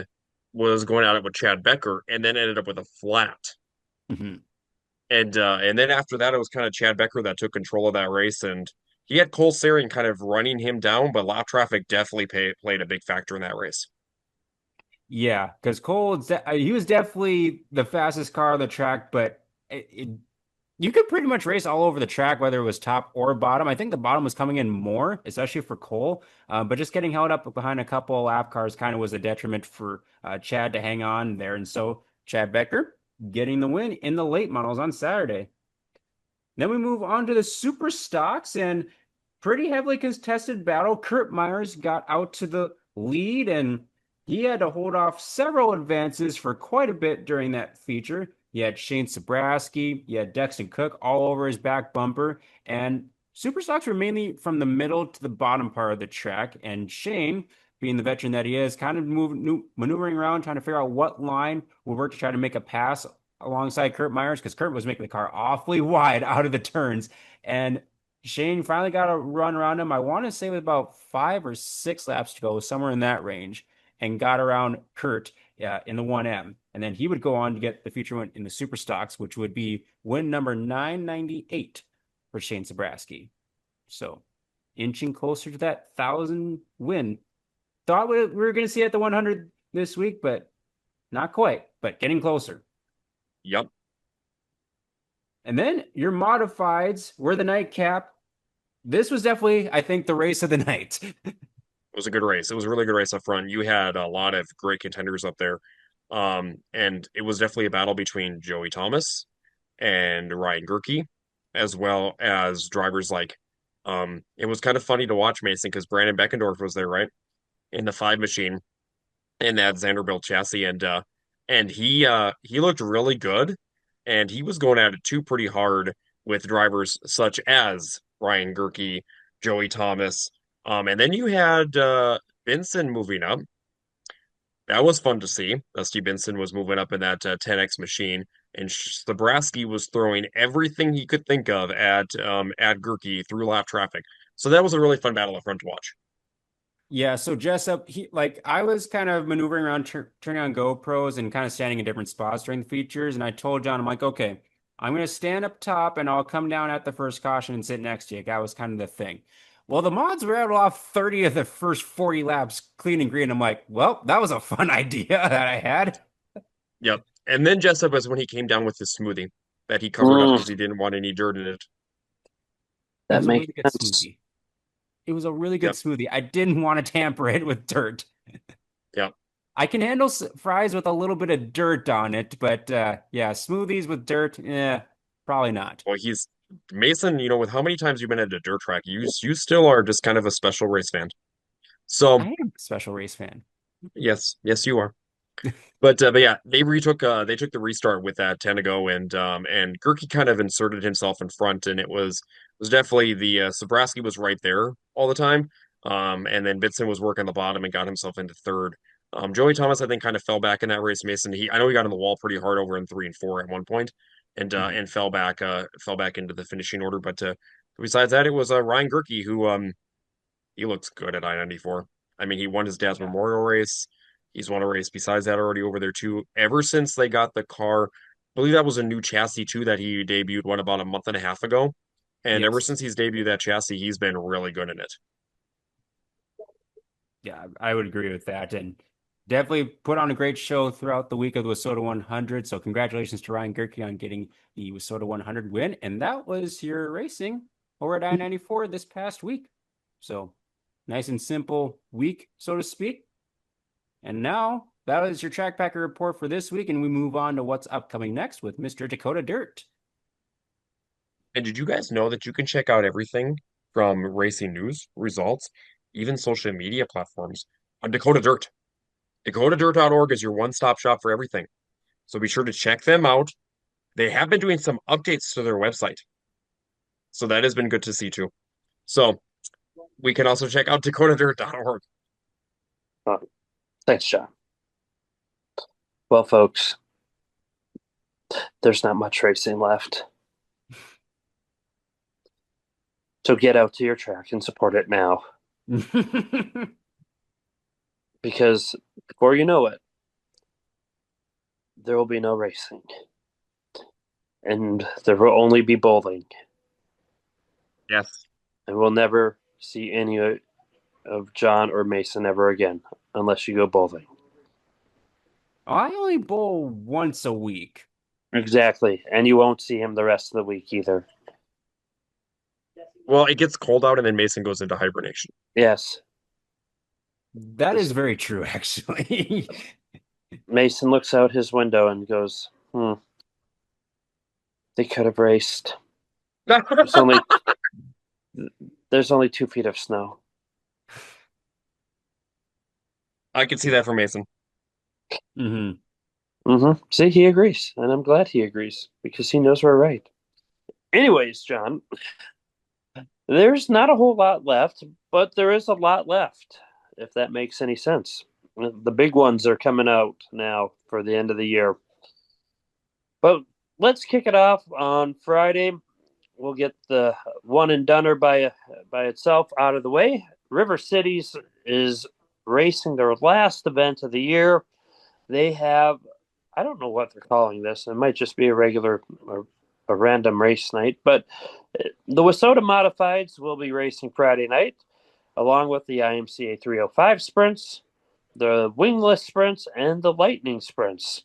was going at it with Chad Becker and then ended up with a flat. Mhm. And then after that, it was kind of Chad Becker that took control of that race. And he had Cole Sarian kind of running him down, but lap traffic definitely played a big factor in that race. Yeah, because Cole, he was definitely the fastest car on the track, but you could pretty much race all over the track, whether it was top or bottom. I think the bottom was coming in more, especially for Cole, but just getting held up behind a couple of lap cars kind of was a detriment for Chad to hang on there. And so Chad Becker getting the win in the late models on Saturday. Then we move on to the super stocks and pretty heavily contested battle. Kurt Myers got out to the lead and he had to hold off several advances for quite a bit during that feature. You had Shane Sabraski, you had Dexton Cook all over his back bumper, and super stocks were mainly from the middle to the bottom part of the track. And Shane, being the veteran that he is, kind of maneuvering around, trying to figure out what line will work to try to make a pass alongside Kurt Myers because Kurt was making the car awfully wide out of the turns. And Shane finally got a run around him. I want to say with about 5 or 6 laps to go, somewhere in that range, and got around Kurt in the 1M. And then he would go on to get the feature win in the super stocks, which would be win number 998 for Shane Sabraski. So inching closer to that 1,000 win. Thought we were going to see it at the 100 this week, but not quite, but getting closer. Yep. And then your modifieds were the nightcap. This was definitely, I think, the race of the night. It was a good race. It was a really good race up front. You had a lot of great contenders up there. And it was definitely a battle between Joey Thomas and Ryan Gerke, as well as drivers like it was kind of funny to watch Mason because Brandon Beckendorf was there, right? In the five machine in that Vanderbilt chassis and he looked really good and he was going at it too pretty hard with drivers such as Ryan Gerke, Joey Thomas, and then you had Benson moving up. That was fun to see. Dusty Benson was moving up in that 10X machine, and Stabrowski was throwing everything he could think of at Gerke through lap traffic. So that was a really fun battle up front to watch. Yeah, so Jessup, I was kind of maneuvering around, turning on GoPros and kind of standing in different spots during the features, and I told John, I'm like, okay, I'm going to stand up top and I'll come down at the first caution and sit next to you. That was kind of the thing. Well, the mods were out off 30 of the first 40 laps clean and green. I'm like, well, that was a fun idea that I had. Yep. And then Jessup was when he came down with his smoothie that he covered up Mm, because he didn't want any dirt in it. It that was a makes really good sense. smoothie. It was a really good Yep. smoothie. I didn't want to tamper it with dirt. Yep. I can handle fries with a little bit of dirt on it, but yeah, smoothies with dirt, probably not. Well, he's Mason, with how many times you've been at a dirt track, you still are just kind of a special race fan. I So am a special race fan. yes, you are. But yeah, they took the restart with that 10 to go, and Gerke kind of inserted himself in front, and it was definitely the Sabraski was right there all the time, and then Bitson was working the bottom and got himself into third. Joey Thomas, I think, kind of fell back in that race. Mason, I know he got on the wall pretty hard over in 3 and 4 at one point, and fell back into the finishing order. But besides that, it was Ryan Gerke who he looks good at I-94. I mean, he won his dad's Yeah. memorial race. He's won a race besides that already over there too. Ever since they got the car, I believe that was a new chassis too that he debuted about a month and a half ago. And ever Yes. since he's debuted that chassis, he's been really good in it. Yeah, I would agree with that. And definitely put on a great show throughout the week of the WISSOTA 100. So congratulations to Ryan Gerke on getting the WISSOTA 100 win. And that was your racing over at I-94 this past week. So nice and simple week, so to speak. And now that is your Track Packer report for this week. And we move on to what's upcoming next with Mr. Dakota Dirt. And did you guys know that you can check out everything from racing news, results, even social media platforms on Dakota Dirt? DakotaDirt.org is your one-stop shop for everything. So be sure to check them out. They have been doing some updates to their website. So that has been good to see too. So we can also check out DakotaDirt.org. Uh, Thanks, John. Well, folks, there's not much racing left. So get out to your track and support it now. Because before you know it, there will be no racing. And there will only be bowling. Yes. And we'll never see any of John or Mason ever again unless you go bowling. I only bowl once a week. Exactly. And you won't see him the rest of the week either. Well, it gets cold out and then Mason goes into hibernation. Yes. That is very true, actually. Mason looks out his window and goes, they could have raced. There's only 2 feet of snow. I can see that for Mason. See, he agrees. And I'm glad he agrees because he knows we're right. Anyways, John, there's not a whole lot left, but there is a lot left, if that makes any sense. The big ones are coming out now for the end of the year. But let's kick it off on Friday. We'll get the one and doneer by itself out of the way. River Cities is racing their last event of the year. They have, I don't know what they're calling this. It might just be a regular or a random race night, but the WISSOTA Modifieds will be racing Friday night, along with the IMCA 305 sprints, the wingless sprints, and the lightning sprints.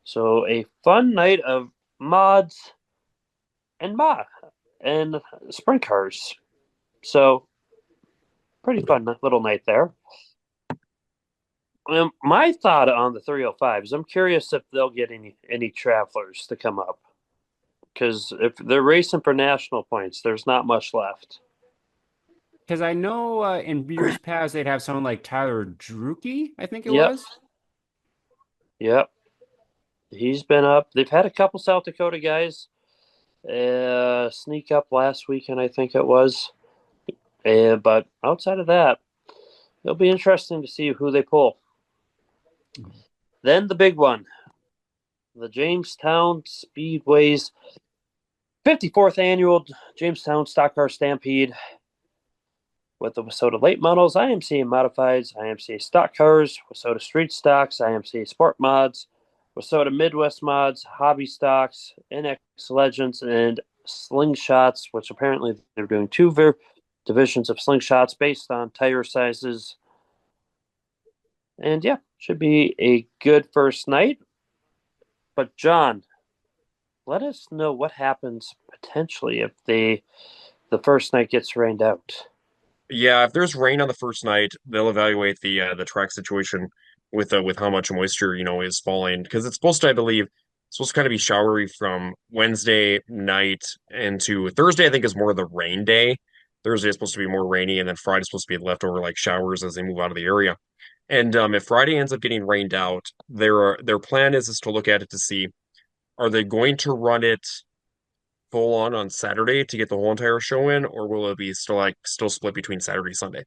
So a fun night of mods and sprint cars. So pretty fun little night there. My thought on the 305s, I'm curious if they'll get any travelers to come up. Because if they're racing for national points, there's not much left. Because I know in years past they'd have someone like Tyler Drucke, I think it Yep. was. Yep. He's been up. They've had a couple South Dakota guys sneak up last weekend, I think it was. But outside of that, it'll be interesting to see who they pull. Then the big one, the Jamestown Speedway's 54th annual Jamestown Stock Car Stampede with the WISSOTA late models, IMCA modifieds, IMCA stock cars, WISSOTA street stocks, IMCA sport mods, WISSOTA Midwest Mods, Hobby Stocks, NX Legends, and Slingshots, which apparently they're doing two divisions of Slingshots based on tire sizes. And yeah, should be a good first night. But John, let us know what happens potentially if the first night gets rained out. Yeah, if there's rain on the first night, they'll evaluate the track situation with how much moisture, is falling because it's supposed to, I believe, it's supposed to kind of be showery from Wednesday night into Thursday, I think is more of the rain day. Thursday is supposed to be more rainy, and then Friday's supposed to be leftover like showers as they move out of the area. And if Friday ends up getting rained out, their plan is to look at it to see are they going to run it full on Saturday to get the whole entire show in, or will it be still split between Saturday Sunday?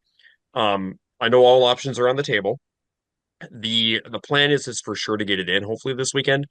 I know all options are on the table. The plan is for sure to get it in hopefully this weekend.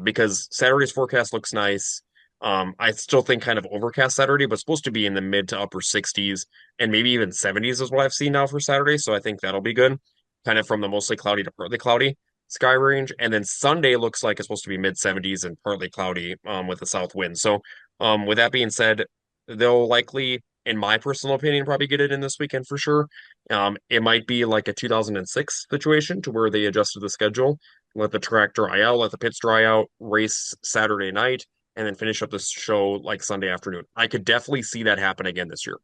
Because Saturday's forecast looks nice. I still think kind of overcast Saturday, but supposed to be in the mid to upper 60s and maybe even 70s is what I've seen now for Saturday. So I think that'll be good. Kind of from the mostly cloudy to partly cloudy sky range. And then Sunday looks like it's supposed to be mid 70s and partly cloudy with the south wind. So with that being said, they'll likely, in my personal opinion, probably get it in this weekend for sure. It might be like a 2006 situation to where they adjusted the schedule, let the track dry out, let the pits dry out, race Saturday night, and then finish up the show like Sunday afternoon. I could definitely see that happen again this year.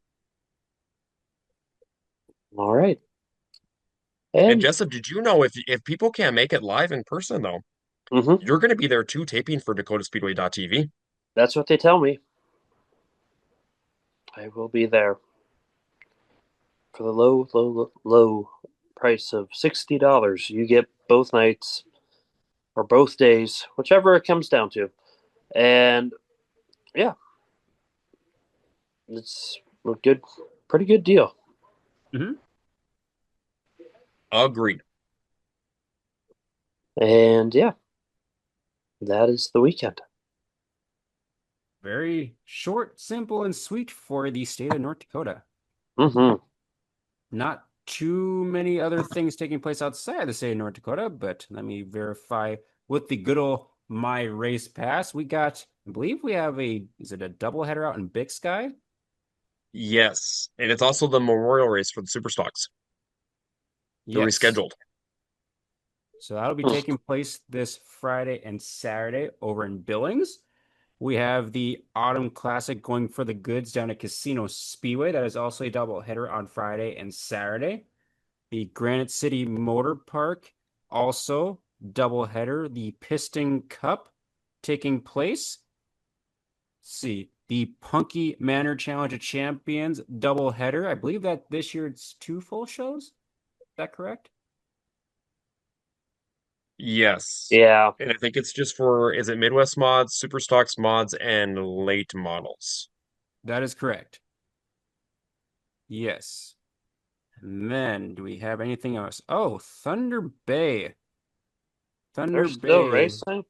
All right. And And Jessup, did you know if people can't make it live in person though, mhm, you're going to be there too, taping for DakotaSpeedway.tv. that's what they tell me. I will be there for the low price of $60. You get both nights or both days, whichever it comes down to. And yeah, it's a pretty good deal. Mhm. Agreed. And yeah, that is the weekend. Very short, simple, and sweet for the state of North Dakota. Mm-hmm. Not too many other things taking place outside the state of North Dakota, but let me verify with the good old My Race Pass. I believe we have is it a doubleheader out in Big Sky? Yes. And it's also the memorial race for the super stocks. They're Yes. rescheduled. So that'll be taking place this Friday and Saturday over in Billings. We have the Autumn Classic going for the goods down at Casino Speedway. That is also a doubleheader on Friday and Saturday. The Granite City Motor Park, also doubleheader. The Piston Cup taking place. Let's see, the Punky Manor Challenge of Champions doubleheader. I believe that this year it's two full shows. Is that correct? Yes. Yeah. And I think it's just for, is it Midwest mods, super stocks mods, and late models? That is correct. Yes. And then, do we have anything else? Oh, Thunder Bay. They're Thunder still Bay. racing.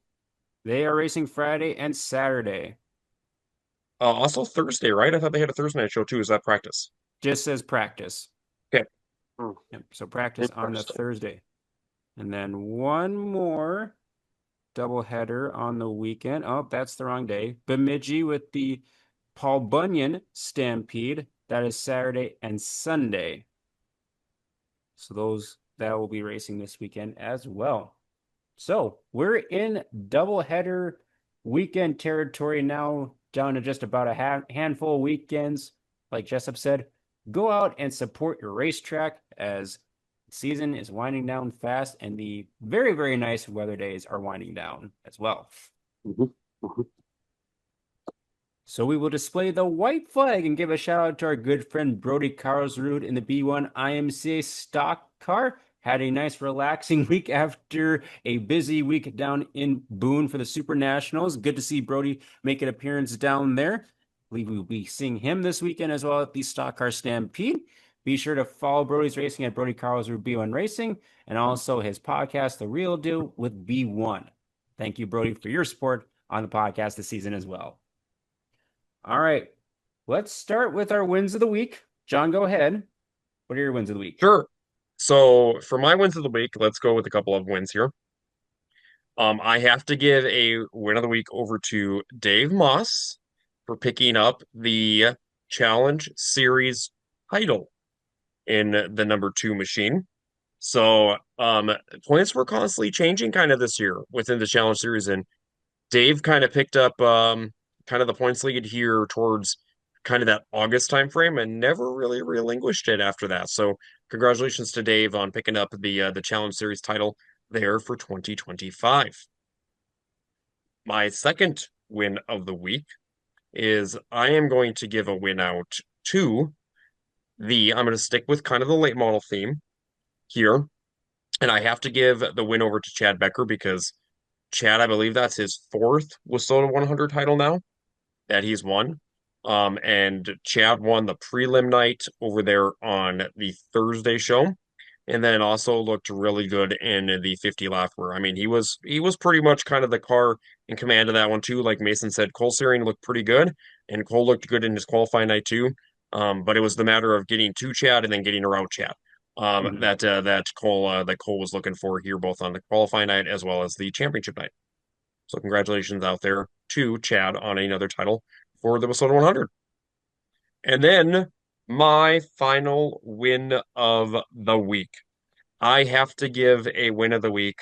They are racing Friday and Saturday. Also Thursday, right? I thought they had a Thursday night show too. Is that practice? Just says practice. Okay. Hmm. Yep. So practice on the Interesting. Thursday. And then one more doubleheader on the weekend. Oh, that's the wrong day. Bemidji with the Paul Bunyan Stampede. That is Saturday and Sunday. So that will be racing this weekend as well. So we're in doubleheader weekend territory now, down to just about a handful of weekends. Like Jessup said, go out and support your racetrack as the season is winding down fast and the very, very nice weather days are winding down as well. Mm-hmm. Mm-hmm. So we will display the white flag and give a shout out to our good friend Brody Carlsrud in the B1 IMCA stock car. Had a nice relaxing week after a busy week down in Boone for the Super Nationals. Good to see Brody make an appearance down there. I believe we will be seeing him this weekend as well at the Stock Car Stampede. Be sure to follow Brody's Racing at Brody Carlsrud B1 Racing and also his podcast, The Real Deal with B1. Thank you, Brody, for your support on the podcast this season as well. All right, let's start with our wins of the week. John, go ahead. What are your wins of the week? Sure. So for my wins of the week, let's go with a couple of wins here. I have to give a win of the week over to Dave Moss for picking up the Challenge Series title in the number two machine. So, points were constantly changing kind of this year within the Challenge Series, and Dave kind of picked up kind of the points lead here towards kind of that August time frame and never really relinquished it after that. So, congratulations to Dave on picking up the Challenge Series title there for 2025. My second win of the week is I am going to give a win out to I'm going to stick with kind of the late model theme here. And I have to give the win over to Chad Becker because Chad, I believe that's his fourth WISSOTA 100 title now that he's won. And Chad won the prelim night over there on the Thursday show. And then also looked really good in the 50 lapper. I mean, he was pretty much kind of the car in command of that one too. Like Mason said, Cole Searing looked pretty good, and Cole looked good in his qualifying night too. But it was the matter of getting to Chad and then getting around Chad. Mhm. That Cole was looking for here, both on the qualifying night as well as the championship night. So congratulations out there to Chad on another title for the WISSOTA 100. And then my final win of the week. I have to give a win of the week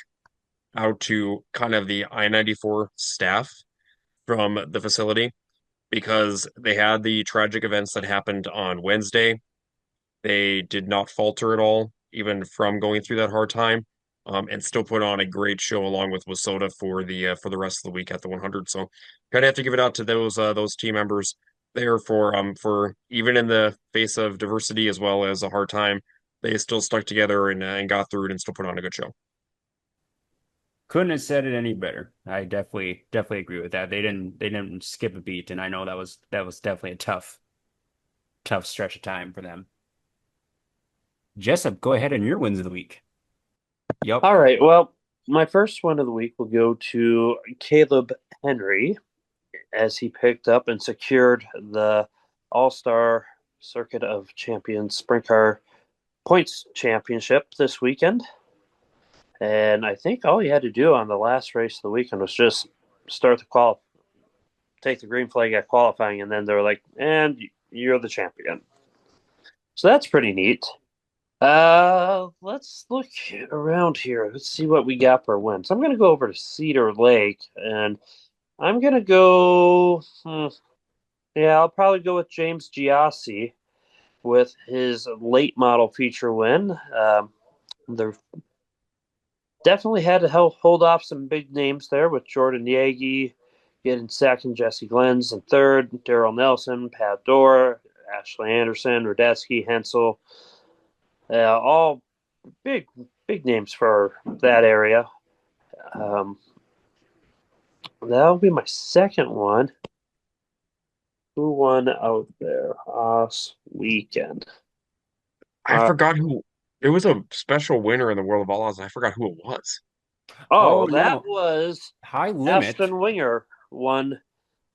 out to kind of the I-94 staff from the facility because they had the tragic events that happened on Wednesday. They did not falter at all, even from going through that hard time, and still put on a great show along with WISSOTA for the rest of the week at the 100. So, kind of have to give it out to those team members there for even in the face of diversity as well as a hard time, they still stuck together and got through it and still put on a good show. Couldn't have said it any better. I definitely agree with that. They didn't skip a beat, and I know that was definitely a tough stretch of time for them. Jessup, go ahead and your wins of the week. Yep. All right. Well, my first one of the week will go to Caleb Henry as he picked up and secured the All-Star Circuit of Champions Sprint Car Points Championship this weekend. And I think all he had to do on the last race of the weekend was just start take the green flag at qualifying, and then they were like, "And you're the champion." So that's pretty neat. Let's look around here. Let's see what we got for wins. I'm gonna go over to Cedar Lake, and I'm gonna go. Yeah, I'll probably go with James Giassi with his late model feature win. They're definitely had to help hold off some big names there with Jordan Yagi getting second, Jesse Glenns in third, Daryl Nelson, Pat Dorr, Ashley Anderson, Radetzky, Hensel, all big names for that area. That'll be my second one. Who won out there last weekend? I forgot who. There was a special winner in the World of Outlaws. I forgot who it was. Oh, That was high limit. Ashton Winger won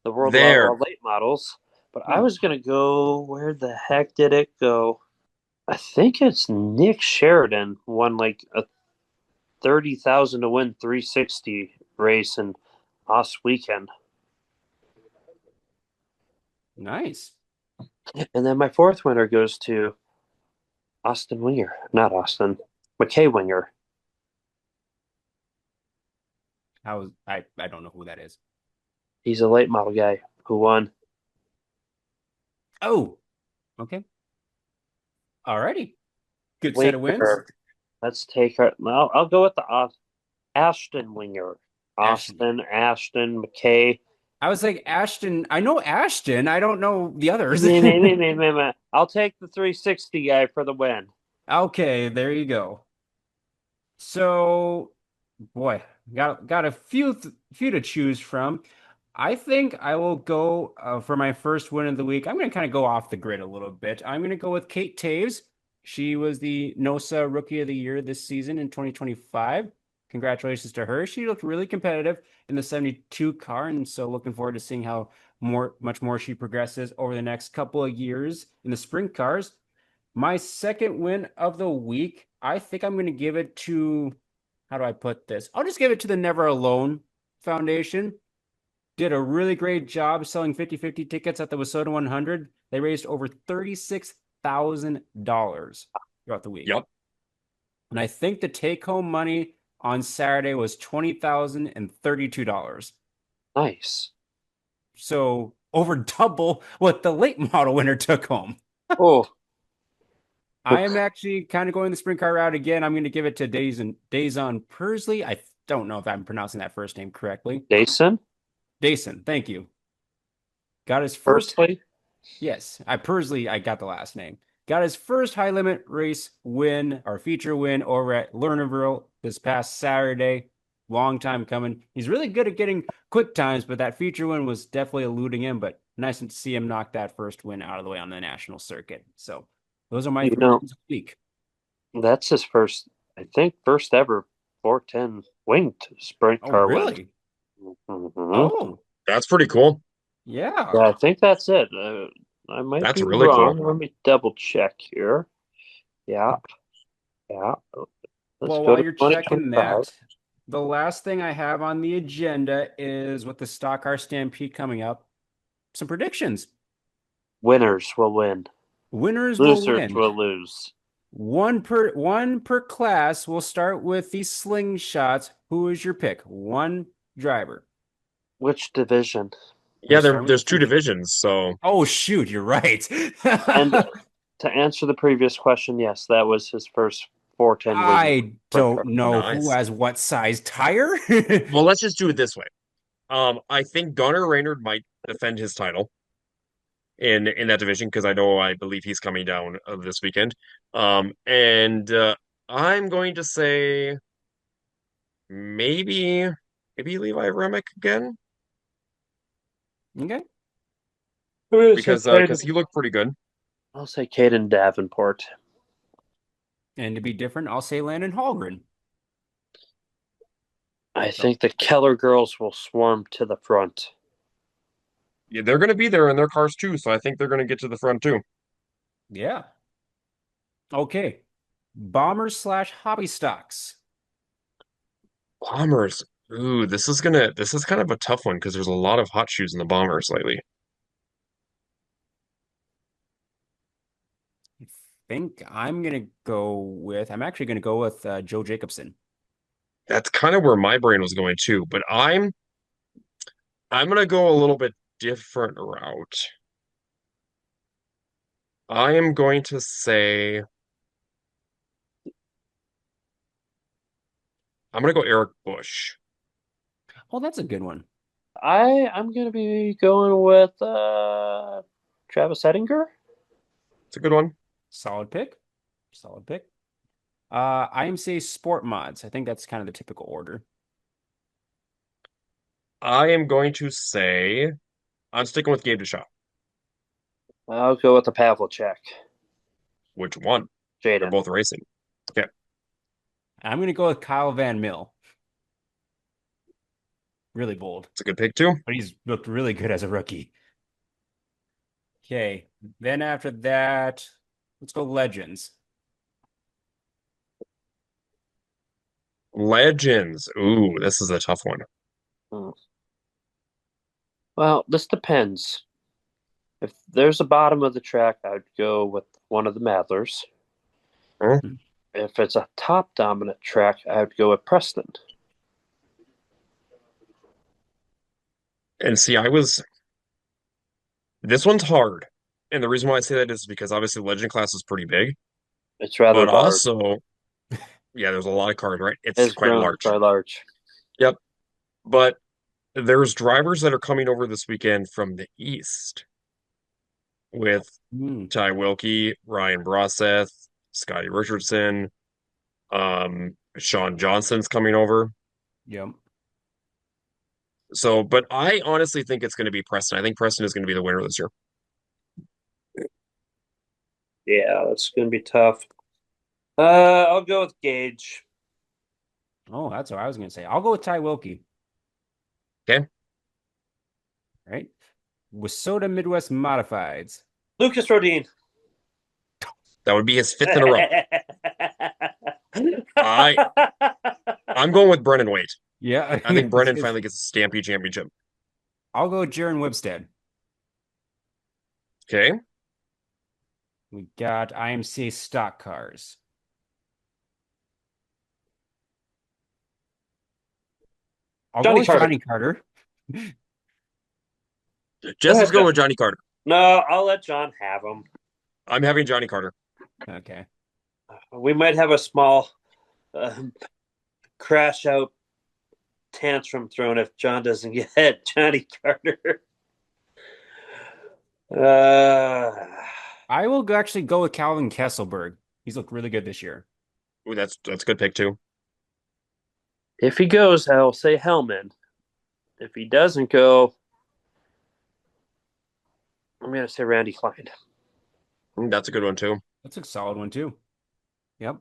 the World of There. Outlaw late models. But I was going to go, where the heck did it go? I think it's Nick Sheridan won like a 30,000 to win 360 race in last weekend. Nice. And then my fourth winner goes to Austin Winger. Not Austin. McKay Winger. I don't know who that is. He's a late model guy who won. Oh, okay. Alrighty. Good set of wins. Winger. Let's take her. Well, I'll go with the Ashton Winger. Austin, Ashton, McKay. I was like Ashton. I know Ashton. I don't know the others. I'll take the 360 guy for the win. Okay, there you go. So, boy, got a few to choose from. I think I will go for my first win of the week. I'm going to kind of go off the grid a little bit. I'm going to go with Kate Taves. She was the NOSA Rookie of the Year this season in 2025. Congratulations to her. She looked really competitive in the 72 car, and so looking forward to seeing how much more she progresses over the next couple of years in the sprint cars. My second win of the week, I think I'm going to give it to how do I put this? I'll just give it to the Never Alone Foundation. Did a really great job selling 50-50 tickets at the WISSOTA 100. They raised over $36,000 throughout the week. Yep. And I think the take-home money on Saturday was $20,032. Nice. So over double what the late model winner took home. Oh, I am actually kind of going the sprint car route again. I'm going to give it to Dazon Persley. I don't know if I'm pronouncing that first name correctly. Jason? Dason, thank you. Got his first. Firstly? Yes, I got the last name. Got his first high limit race win or feature win over at Lernerville this past Saturday. Long time coming. He's really good at getting quick times, but that feature win was definitely eluding him. But nice to see him knock that first win out of the way on the national circuit. So those are my three wins of the week. That's his first, I think, first ever 410 winged sprint car win. Really? Mhm. Oh, That's pretty cool. yeah. Yeah, I think that's it. I might That's be really wrong. cool. Let me double check here. Yeah. Yeah. Let's Well, go while to you're checking 2025. that, the last thing I have on the agenda is with the Stock Car Stampede coming up, some predictions. Winners will win. Winners will Losers win. will lose. One per class. We'll start with the slingshots. Who is your pick? One driver. Which division? Yeah, We'll start with there's the two division. divisions, so Oh shoot, you're right. And to answer the previous question, yes, that was his first 410 wing I sprint car. don't know who nice. has what size tire. Well, let's just do it this way. I think Gunnar Reynard might defend his title in that division because I believe he's coming down this weekend. And I'm going to say maybe Levi Remick again Okay. because he looked pretty good. I'll say Caden Davenport. And to be different, I'll say Landon Hallgren. I think the Keller girls will swarm to the front. Yeah, they're going to be there in their cars too, so I think they're going to get to the front too. Yeah. Okay. Bombers / hobby stocks. Bombers. Ooh, this is kind of a tough one because there's a lot of hot shoes in the Bombers lately. I think I'm actually gonna go with Joe Jacobson. That's kind of where my brain was going too, but I'm gonna go a little bit different route. I am going to say I'm gonna go Eric Bush. Oh, that's a good one. I'm going to be going with Travis Ettinger. It's a good one. Solid pick. Solid pick. IMCA Sport Mods. I think that's kind of the typical order. I am going to say I'm sticking with Gabe Deshaw. I'll go with the Pavlicek. Which one? They're Jaden. both racing. Okay. I'm gonna go with Kyle Van Mill. Really bold, It's a good pick too. but he's looked really good as a rookie. Okay. Then after that, let's go Legends. Legends. Ooh, this is a tough one. Well, this depends. If there's a bottom of the track, I'd go with one of the Madlers. Huh? If it's a top dominant track, I'd go with Preston. And see, this one's hard. And the reason why I say that is because obviously Legend class is pretty big, It's rather but large. also, yeah, there's a lot of cars, right? It's It's quite grown large. quite large. Yep. But there's drivers that are coming over this weekend from the east with Ty Wilkie, Ryan Broseth, Scotty Richardson, Sean Johnson's coming over. Yep. So, but I honestly think it's going to be Preston. I think Preston is going to be the winner this year. Yeah, that's going to be tough. I'll go with Gage. Oh, that's what I was gonna say. I'll go with Ty Wilkie. Okay. Right. WISSOTA Midwest Modifieds. Lucas Rodin. That would be his fifth in a row. I I'm going with Brennan Waite. Yeah. I think Brennan finally gets a Stampede championship. I'll go Jaron Webstead. Okay. We got IMCA stock cars. I'll go Johnny with Carter. Johnny Carter. Jess is ahead, going Jeff. with Johnny Carter. No, I'll let John have him. I'm having Johnny Carter. Okay. We might have a small crash out tantrum thrown if John doesn't get Johnny Carter. I will actually go with Calvin Kesselberg. He's looked really good this year. Ooh, that's a good pick too. If he goes, I'll say Hellman. If he doesn't go, I'm going to say Randy Klein. That's a good one too. That's a solid one too. Yep.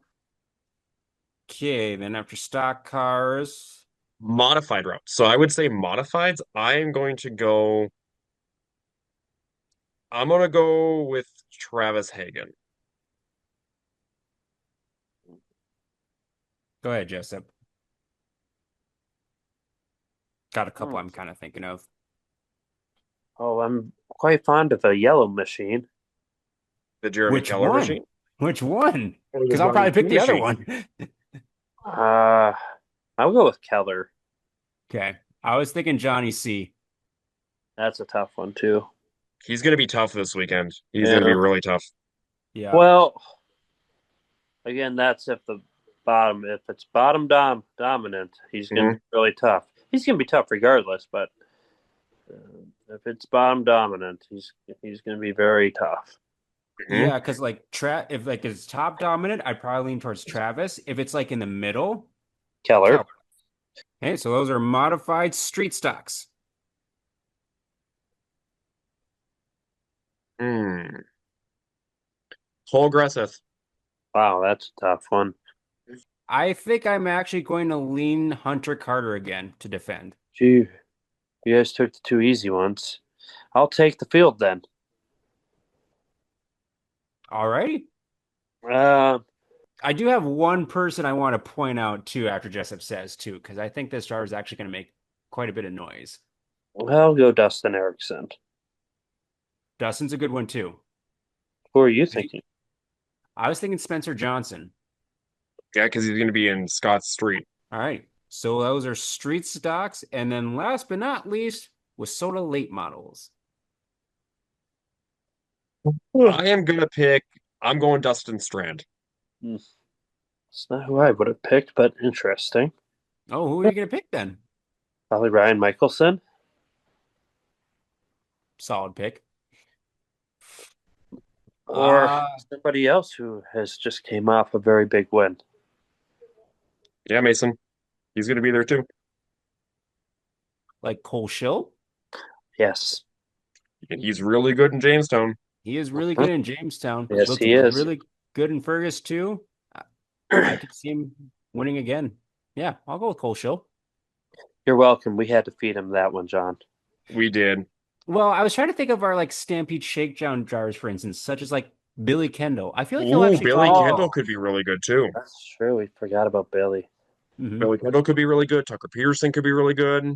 Okay, then after stock cars, Modified route. So I would say modifieds. I'm going to go with Travis Hagen. go ahead, Jessup. Got a couple I'm kind of thinking of. Oh, I'm quite fond of a yellow machine. The Jeremy Which Keller one? machine. Which one? Or the Because I'll probably pick the other machine. one. I'll go with Keller. Okay. I was thinking Johnny C. That's a tough one, too. He's going to be tough this weekend. He's Yeah. going to be really tough. Yeah. Well, again, that's if it's bottom dominant, he's going to be really tough. He's going to be tough regardless, but if it's bottom dominant, he's going to be very tough. Yeah, because like if like it's top dominant, I'd probably lean towards Travis. If it's like in the middle, Keller. Okay, so those are modified street stocks. Cole Gresseth. Wow, that's a tough one. I think I'm actually going to lean Hunter Carter again to defend. Gee, you guys took the two easy ones. I'll take the field then. All right. I do have one person I want to point out too after Jessup says too, because I think this star is actually going to make quite a bit of noise. I'll go Dustin Erickson. Dustin's a good one too. Who are you thinking? I was thinking Spencer Johnson. Yeah, because he's going to be in Scott Street. All right. So those are street stocks. And then last but not least, WISSOTA late models. I'm going Dustin Strand. It's not who I would have picked, but interesting. Oh, who are you going to pick then? Probably Ryan Michelson. Solid pick. Or somebody else who has just came off a very big win. Yeah, Mason. He's going to be there too. Like Cole Schill? Yes. And he's really good in Jamestown. He is really good in Jamestown. Yes, he is. Really good in Fergus too. I could see him winning again. Yeah, I'll go with Cole Schill. You're welcome. We had to feed him that one, John. We did. Well, I was trying to think of our like Stampede Shakedown jars, for instance, such as like Billy Kendall. I feel like he'll actually Billy Kendall could be really good too. That's true. We forgot about Billy. Mm-hmm. Billy Kendall could be really good. Tucker Peterson could be really good.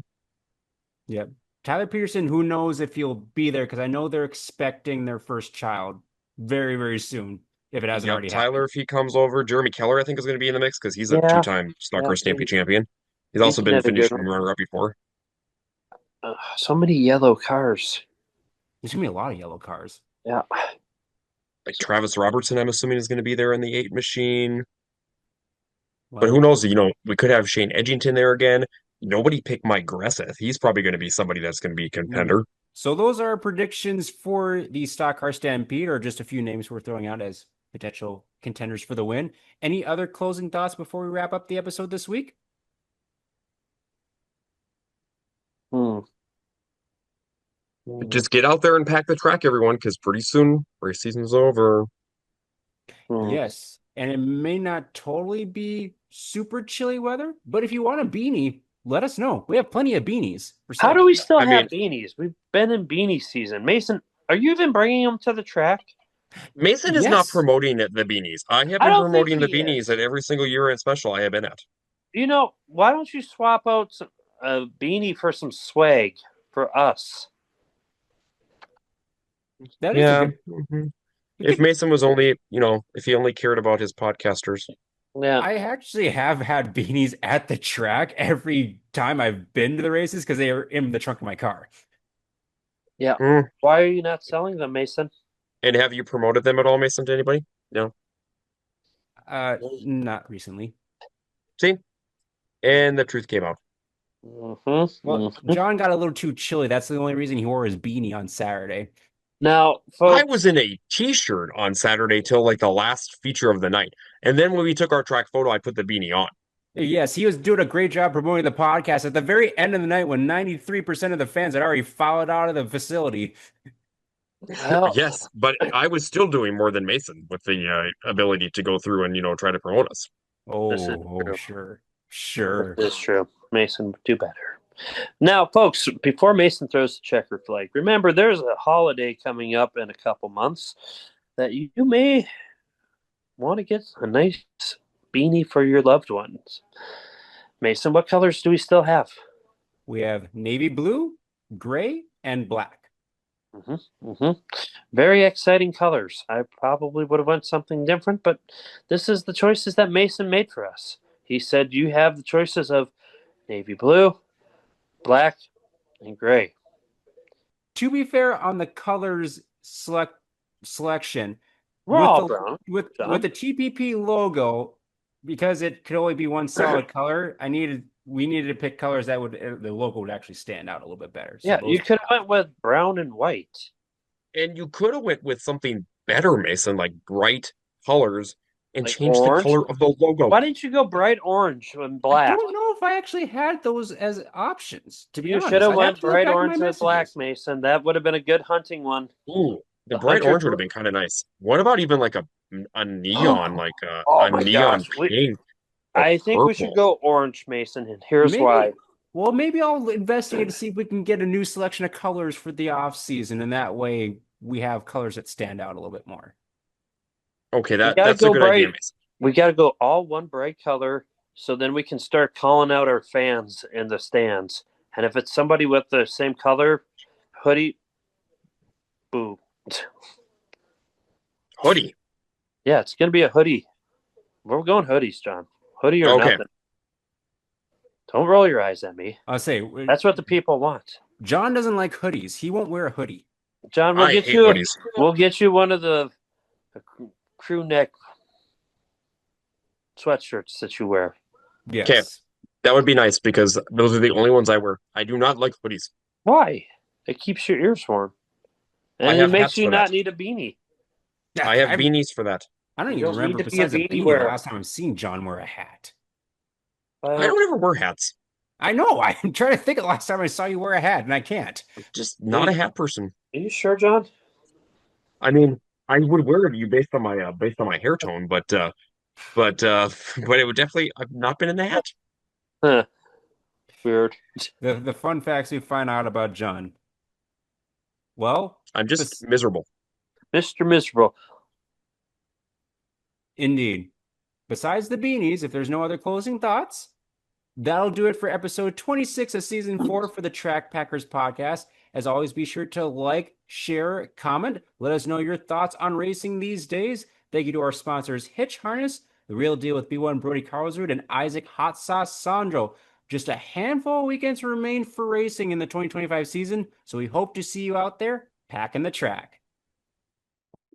Yeah. Tyler Peterson, who knows if he'll be there, because I know they're expecting their first child very, very soon, if it hasn't already happened. Tyler, if he comes over. Jeremy Keller, I think, is going to be in the mix because he's a two-time Stock Car Stampede champion. He's also been finishing runner-up before. So many yellow cars. There's going to be a lot of yellow cars. Yeah. Like Travis Robertson, I'm assuming, is going to be there in the 8 machine. Well, but who knows? We could have Shane Edgington there again. Nobody picked Mike Gresseth. He's probably going to be somebody that's going to be a contender. So those are our predictions for the Stock Car Stampede, or just a few names we're throwing out as potential contenders for the win. Any other closing thoughts before we wrap up the episode this week? Just get out there and pack the track, everyone, because pretty soon race season's over. Yes, and it may not totally be super chilly weather, but if you want a beanie, let us know. We have plenty of beanies. How do we still have beanies? We've been in beanie season. Mason, are you even bringing them to the track? Mason is not promoting the beanies. I have been promoting the beanies at every single year and special I have been at. Why don't you swap out a beanie for some swag for us? That is a Yeah. good. Mhm. We If could. Mason was only, if he only cared about his podcasters. Yeah. I actually have had beanies at the track every time I've been to the races because they are in the trunk of my car. Yeah. Mm. Why are you not selling them, Mason? And have you promoted them at all, Mason, to anybody? No. Not recently. See? And the truth came out. Well, John got a little too chilly. That's the only reason he wore his beanie on Saturday. Now, I folks, was in a t-shirt on Saturday till like the last feature of the night. And then when we took our track photo, I put the beanie on. Yes, he was doing a great job promoting the podcast at the very end of the night when 93% of the fans had already followed out of the facility. well, Yes, but I was still doing more than Mason with the ability to go through and, try to promote us. this is true. Sure. Sure. This is true. Mason would do better. Now, folks, before Mason throws the checker flag, remember there's a holiday coming up in a couple months that you may want to get a nice beanie for your loved ones. Mason, what colors do we still have? We have navy blue, gray, and black. Very exciting colors. I probably would have went something different, but this is the choices that Mason made for us. He said you have the choices of navy blue, black, and gray. To be fair, on the colors selection, We're with all the brown, with John. the TPP logo, because it could only be one solid color, we needed to pick colors that would the logo would actually stand out a little bit better. So Yeah, those you could have went with brown and white. And you could have went with something better, Mason, like bright colors and Like changed the orange. color of the logo. Why didn't you go bright orange and I black? don't know if I actually had those as options, to be You honest. should have I'd have went to look bright back at my orange with black, messages. Mason. That would have been a good hunting one. Ooh, the The bright hunter orange would have group. been kind of nice. What about even like a neon, like Oh a my neon gosh. pink or I think we should purple? go orange, Mason, and here's why. Maybe I'll investigate to see if we can get a new selection of colors for the off season, and that way we have colors that stand out a little bit more. Okay, We gotta that's a go good idea, bright. Mason. We gotta go all one bright color, so then we can start calling out our fans in the stands. And if it's somebody with the same color hoodie, boo. Hoodie. Yeah, it's gonna be a hoodie. We're going hoodies, John. Hoodie or Okay. nothing. Don't roll your eyes at me. I'll say That's what the people want. John doesn't like hoodies. He won't wear a hoodie. John, I hate hoodies. we'll get you one of the crew neck sweatshirts that you wear. Yes. Okay. That would be nice because those are the only ones I wear. I do not like hoodies. Why? It keeps your ears warm. I And it have makes hats you for not that. need a beanie. I have beanies for that. I don't You even don't remember, need to be besides a a beanie beanie, the wearer. last time I've seen John wear a hat. I don't ever wear hats. I know. I'm trying to think of the last time I saw you wear a hat, and I can't. I'm just not a hat person. Are you sure, John? I mean, I would wear it you based on my hair tone, but it would definitely I've not been in the hat. Huh. Weird. The fun facts we find out about John. Well, I'm just miserable. Mr. Miserable. indeed. Besides the beanies, if there's no other closing thoughts, that'll do it for episode 26 of season 4 for the Track Packers podcast. As always, be sure to like, share, comment. Let us know your thoughts on racing these days. Thank you to our sponsors, Hitch Harness, The Real Deal with B1 Brody Carlsrud, and Isaac Hot Sauce Sondrol. Just a handful of weekends remain for racing in the 2025 season, so we hope to see you out there packing the track.